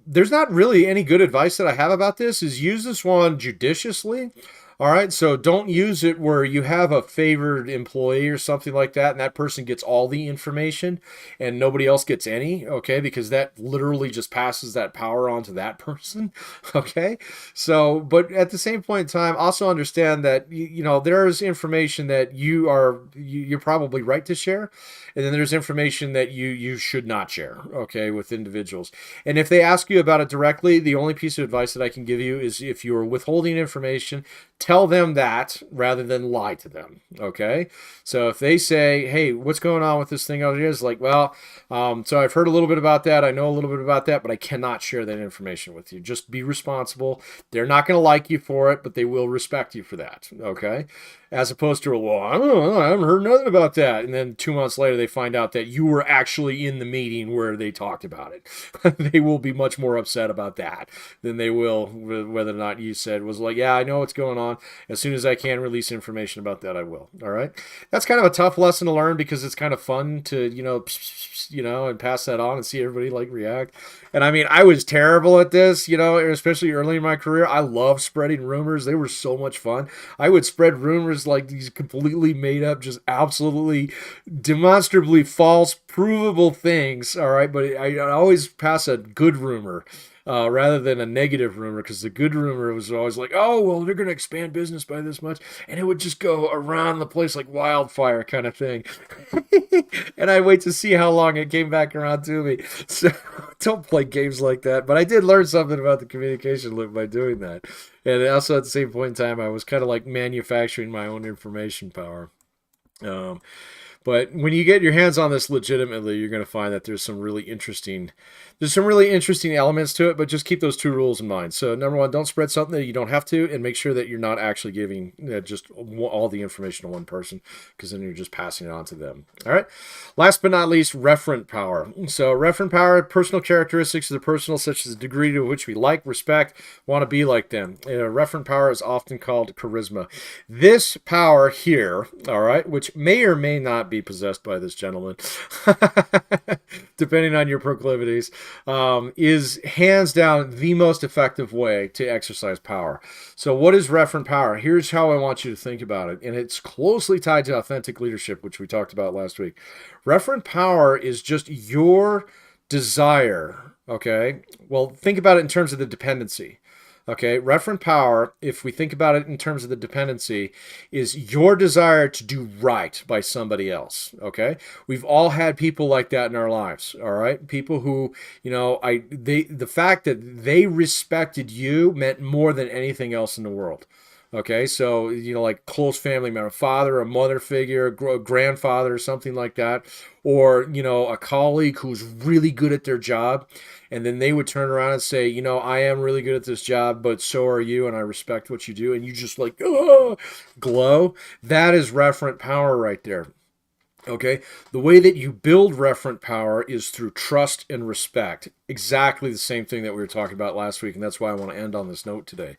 There's not really any good advice that I have about this. Is use this one judiciously. All right, so don't use it where you have a favored employee or something like that, and that person gets all the information and nobody else gets any, okay, because that literally just passes that power on to that person, okay? So, but at the same point in time, also understand that, there's information that you're probably right to share, and then there's information that you should not share, okay, with individuals. And if they ask you about it directly, the only piece of advice that I can give you is if you are withholding information, tell them that rather than lie to them, okay? So if they say, hey, what's going on with this thing over here? It's like, well, so I've heard a little bit about that. I know a little bit about that, but I cannot share that information with you. Just be responsible. They're not going to like you for it, but they will respect you for that, okay? As opposed to, well, I don't know, I haven't heard nothing about that. And then 2 months later, they find out that you were actually in the meeting where they talked about it. They will be much more upset about that than they will whether or not you said was like, yeah, I know what's going on. on. As soon as I can release information about that, I will. All right. That's kind of a tough lesson to learn because it's kind of fun to, and pass that on and see everybody like react. And I mean, I was terrible at this, especially early in my career. I love spreading rumors. They were so much fun. I would spread rumors like these completely made up, just absolutely demonstrably false, provable things. All right. But I always pass a good rumor. Rather than a negative rumor, because the good rumor was always like, oh, well, they're going to expand business by this much. And it would just go around the place like wildfire kind of thing. And I wait to see how long it came back around to me. So don't play games like that. But I did learn something about the communication loop by doing that. And also at the same point in time, I was kind of like manufacturing my own information power. But when you get your hands on this legitimately, you're going to find that there's some really interesting elements to it, but just keep those two rules in mind. So number one, don't spread something that you don't have to, and make sure that you're not actually giving just all the information to one person, because then you're just passing it on to them. All right. Last but not least, referent power. So referent power, personal characteristics of the personal, such as the degree to which we like, respect, want to be like them. Referent power is often called charisma. This power here, all right, which may or may not be possessed by this gentleman, depending on your proclivities, is hands down the most effective way to exercise power. So what is referent power? Here's how I want you to think about it, and it's closely tied to authentic leadership, which we talked about last week. Referent power is just your desire, okay? Well, think about it in terms of the dependency. Okay, referent power, if we think about it in terms of the dependency, is your desire to do right by somebody else. Okay, we've all had people like that in our lives. All right, people who, the fact that they respected you meant more than anything else in the world. Okay, so, like close family member, father, a mother figure, a grandfather, something like that, or, a colleague who's really good at their job. And then they would turn around and say, I am really good at this job, but so are you, and I respect what you do. And you just like, glow. That is referent power right there. Okay, the way that you build referent power is through trust and respect. Exactly the same thing that we were talking about last week, and that's why I want to end on this note today.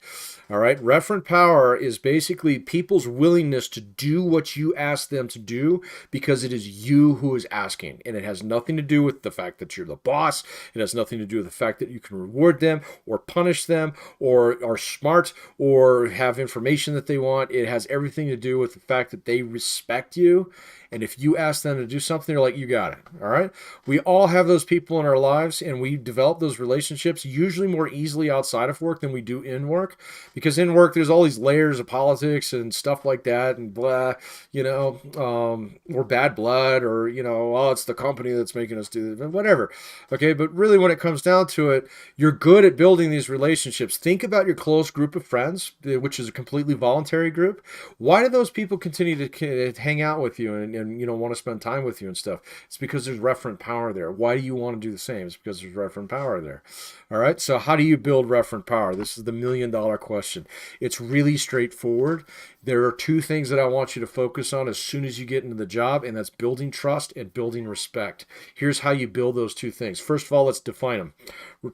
All right, referent power is basically people's willingness to do what you ask them to do because it is you who is asking, and it has nothing to do with the fact that you're the boss. It has nothing to do with the fact that you can reward them or punish them or are smart or have information that they want. It has everything to do with the fact that they respect you. And if you ask them to do something, they're like, you got it. All right. We all have those people in our lives, and we develop those relationships usually more easily outside of work than we do in work, because in work, there's all these layers of politics and stuff like that and blah, or bad blood or, oh, it's the company that's making us do this, whatever. Okay. But really, when it comes down to it, you're good at building these relationships. Think about your close group of friends, which is a completely voluntary group. Why do those people continue to hang out with you and want to spend time with you and stuff? It's because there's referent power there. Why do you want to do the same? It's because there's referent power there. All right. So how do you build referent power? This is the $1 million question. It's really straightforward. There are two things that I want you to focus on as soon as you get into the job, and that's building trust and building respect. Here's how you build those two things. First of all, let's define them.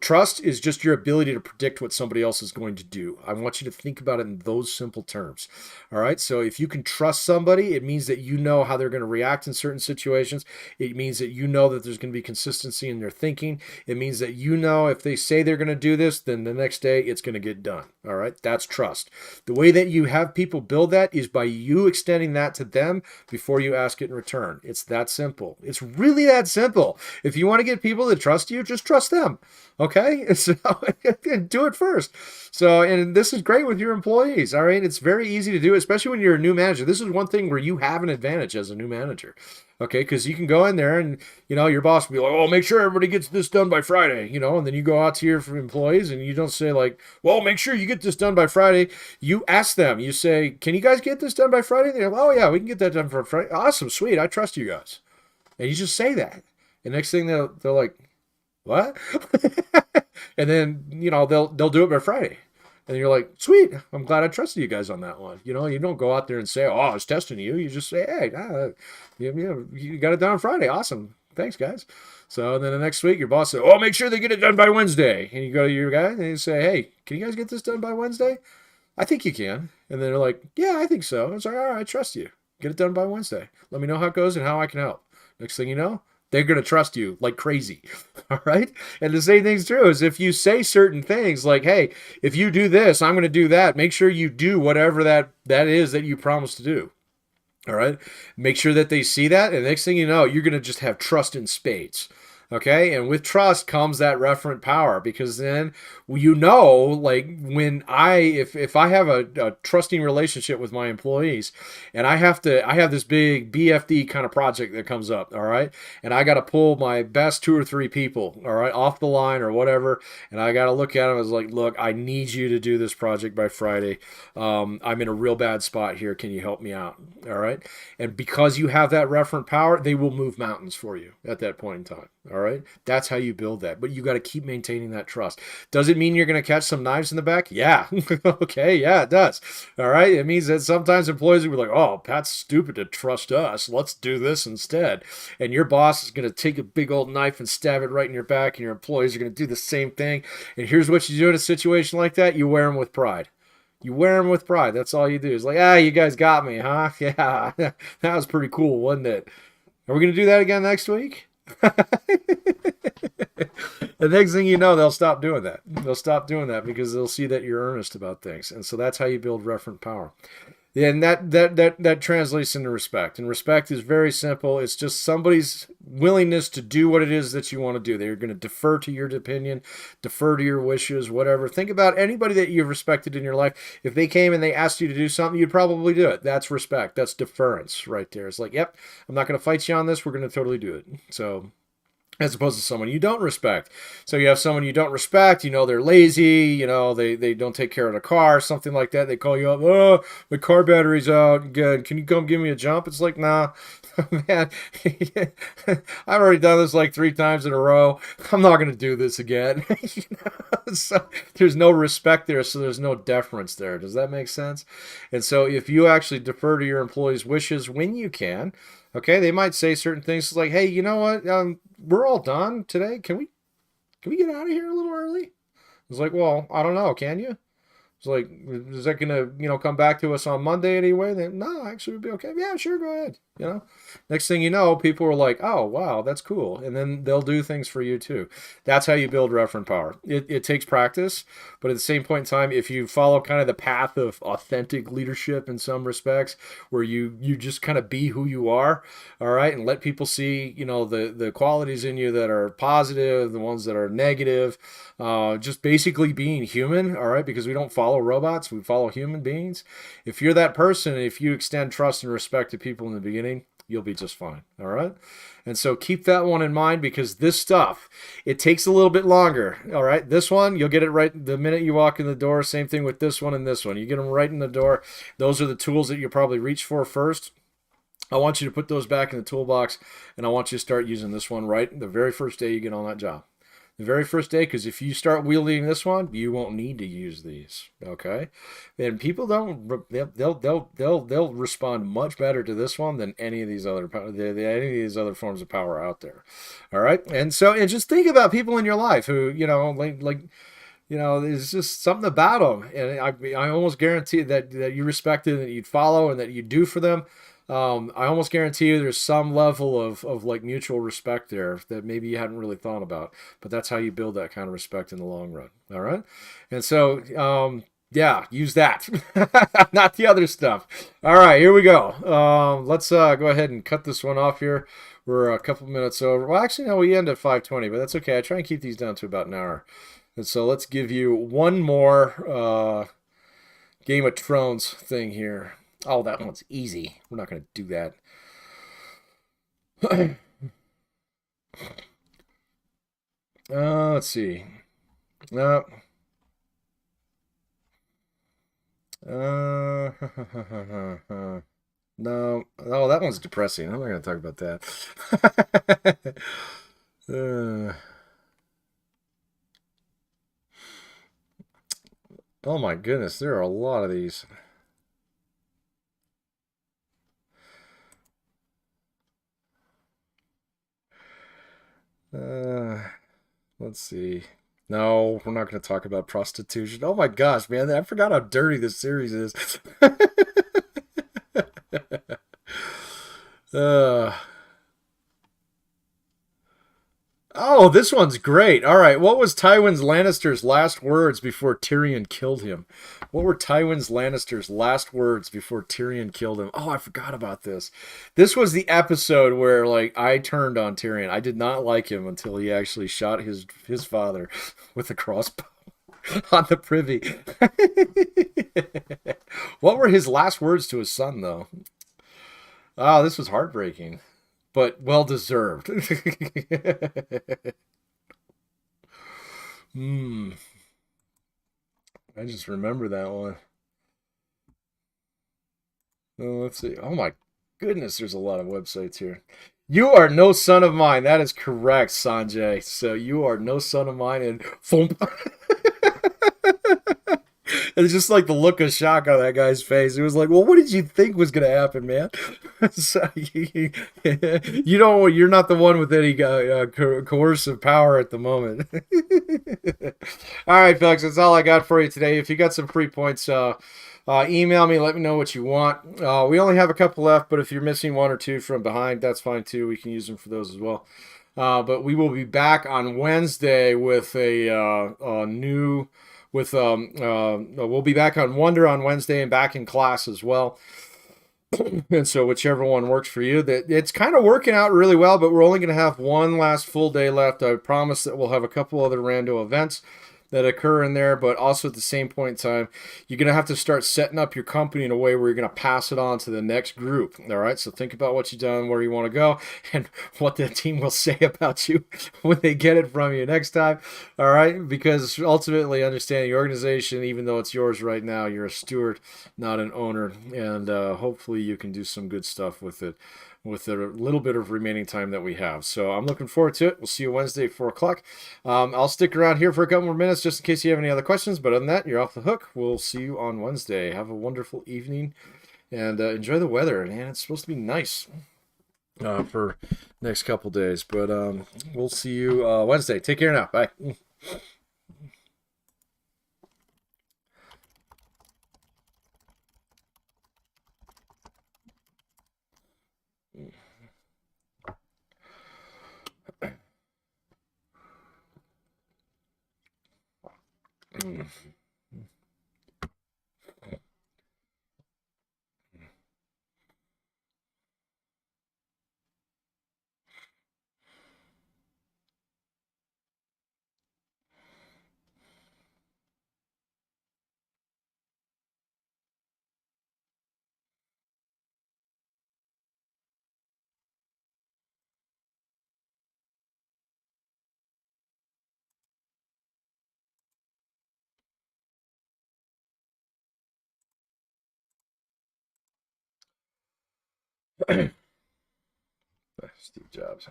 Trust is just your ability to predict what somebody else is going to do. I want you to think about it in those simple terms. All right. So if you can trust somebody, it means that you know how they're going to react in certain situations. It means that you know that there's going to be consistency in their thinking. It means that if they say they're going to do this, then the next day it's going to get done. All right. That's trust. The way that you have people build that is by you extending that to them before you ask it in return. It's that simple. It's really that simple. If you want to get people to trust you, just trust them. Okay. So do it first. So, and this is great with your employees. All right. It's very easy to do, especially when you're a new manager. This is one thing where you have an advantage as a new manager. Okay, because you can go in there and, your boss will be like, oh, make sure everybody gets this done by Friday, and then you go out to your employees and you don't say like, well, make sure you get this done by Friday. You ask them, you say, can you guys get this done by Friday? They're like, oh, yeah, we can get that done for Friday. Awesome, sweet, I trust you guys. And you just say that. And next thing they're like, what? And then, they'll do it by Friday. And you're like, sweet, I'm glad I trusted you guys on that one. You don't go out there and say, oh, I was testing you. You just say, hey, you got it done on Friday. Awesome. Thanks, guys. So then the next week, your boss says, oh, make sure they get it done by Wednesday. And you go to your guy and you say, hey, can you guys get this done by Wednesday? I think you can. And they're like, yeah, I think so. It's like, all right, I trust you. Get it done by Wednesday. Let me know how it goes and how I can help. Next thing you know, they're going to trust you like crazy. All right. And the same thing's true is if you say certain things like, hey, if you do this, I'm going to do that. Make sure you do whatever that is that you promised to do. All right. Make sure that they see that. And next thing you know, you're going to just have trust in spades. Okay. And with trust comes that referent power because then like if I have a trusting relationship with my employees and I have this big BFD kind of project that comes up. All right. And I got to pull my best 2 or 3 people, all right, off the line or whatever. And I got to look at them as like, look, I need you to do this project by Friday. I'm in a real bad spot here. Can you help me out? All right. And because you have that referent power, they will move mountains for you at that point in time. All right. That's how you build that. But you got to keep maintaining that trust. Does it mean you're going to catch some knives in the back? Yeah. Okay. Yeah, it does. All right. It means that sometimes employees will be like, oh, Pat's stupid to trust us. Let's do this instead. And your boss is going to take a big old knife and stab it right in your back, and your employees are going to do the same thing. And here's what you do in a situation like that: you wear them with pride. You wear them with pride. That's all you do. It's like, you guys got me, huh? Yeah, that was pretty cool, wasn't it? Are we going to do that again next week? The next thing you know, they'll stop doing that. They'll stop doing that because they'll see that you're earnest about things. And so that's how you build referent power. Yeah, and that translates into respect. And respect is very simple. It's just somebody's willingness to do what it is that you want to do. They're going to defer to your opinion, defer to your wishes, whatever. Think about anybody that you've respected in your life. If they came and they asked you to do something, you'd probably do it. That's respect. That's deference right there. It's like, yep, I'm not going to fight you on this. We're going to totally do it. So as opposed to someone you don't respect. So you have someone you don't respect, they're lazy, they don't take care of the car, something like that. They call you up, oh, the car battery's out. Good. Can you come give me a jump? It's like, nah, man, I've already done this like 3 times in a row. I'm not going to do this again. So there's no respect there, so there's no deference there. Does that make sense? And so if you actually defer to your employees' wishes when you can, okay, they might say certain things like, "Hey, you know what? We're all done today. Can we get out of here a little early?" It's like, "Well, I don't know. Can you?" It's like, "Is that gonna, come back to us on Monday anyway?" Then, no, actually, it'd be okay. Yeah, sure, go ahead. Next thing you know, people are like, "Oh, wow, that's cool," and then they'll do things for you too. That's how you build referent power. It takes practice, but at the same point in time, if you follow kind of the path of authentic leadership in some respects, where you just kind of be who you are, all right, and let people see, the qualities in you that are positive, the ones that are negative, just basically being human, all right, because we don't follow robots, we follow human beings. If you're that person, if you extend trust and respect to people in the beginning, you'll be just fine, all right? And so keep that one in mind because this stuff, it takes a little bit longer, all right? This one, you'll get it right the minute you walk in the door. Same thing with this one and this one. You get them right in the door. Those are the tools that you'll probably reach for first. I want you to put those back in the toolbox, and I want you to start using this one right the very first day you get on that job. The very first day, because if you start wielding this one, you won't need to use these. Okay, and people don't. They'll respond much better to this one than any of these other forms of power out there. All right, and just think about people in your life who there's just something about them, and I almost guarantee that you respect it, and that you'd follow, and that you do for them. I almost guarantee you there's some level of like mutual respect there that maybe you hadn't really thought about, but that's how you build that kind of respect in the long run. All right. And so, yeah, use that, not the other stuff. All right, here we go. Let's go ahead and cut this one off here. We're a couple minutes over. Well, actually, no, we end at 5:20, but that's okay. I try and keep these down to about an hour. And so let's give you one more Game of Thrones thing here. Oh, that one's easy. We're not going to do that. Let's see. Uh, uh, no. Oh, that one's depressing. I'm not going to talk about that. Oh my goodness, there are a lot of these. Uh, let's see. No, we're not going to talk about prostitution. Oh my gosh, man. I forgot how dirty this series is. uh, oh, this one's great. All right. What was Tywin Lannister's last words before Tyrion killed him? What were Tywin Lannister's last words before Tyrion killed him? Oh, I forgot about this. This was the episode where like I turned on Tyrion. I did not like him until he actually shot his father with a crossbow on the privy. What were his last words to his son, though? Oh, this was heartbreaking, but well deserved. Hmm. I just remember that one. Oh, let's see. Oh my goodness, there's a lot of websites here. You are no son of mine. That is correct, Sanjay. So you are no son of mine, and thump. It's just like the look of shock on that guy's face. It was like, well, what did you think was going to happen, man? So you don't. You're not the one with any coercive power at the moment. All right, folks. That's all I got for you today. If you got some free points, email me. Let me know what you want. We only have a couple left, but if you're missing one or two from behind, that's fine too. We can use them for those as well. But we will be back on Wednesday with a new we'll be back on Wonder on Wednesday and back in class as well. And so whichever one works for you, that it's kind of working out really well, but we're only going to have one last full day left. I promise that we'll have a couple other rando events that occur in there, but also at the same point in time, you're going to have to start setting up your company in a way where you're going to pass it on to the next group. All right. So think about what you've done, where you want to go, and what the team will say about you when they get it from you next time. All right. Because ultimately, understanding your organization, even though it's yours right now, you're a steward, not an owner. And hopefully you can do some good stuff with it, with the little bit of remaining time that we have. So I'm looking forward to it. We'll see you Wednesday at 4 o'clock. I'll stick around here for a couple more minutes just in case you have any other questions. But other than that, you're off the hook. We'll see you on Wednesday. Have a wonderful evening and enjoy the weather. Man, it's supposed to be nice for next couple days. But we'll see you Wednesday. Take care now. Bye. Steve Jobs.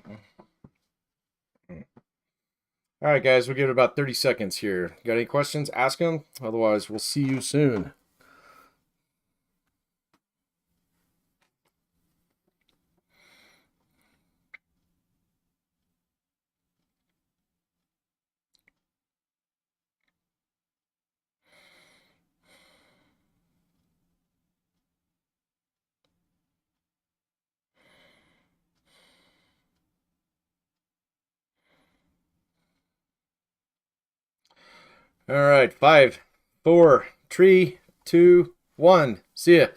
All right, guys, we'll give it about 30 seconds here. Got any questions? Ask them. Otherwise, we'll see you soon. All right, 5, 4, 3, 2, 1. See ya.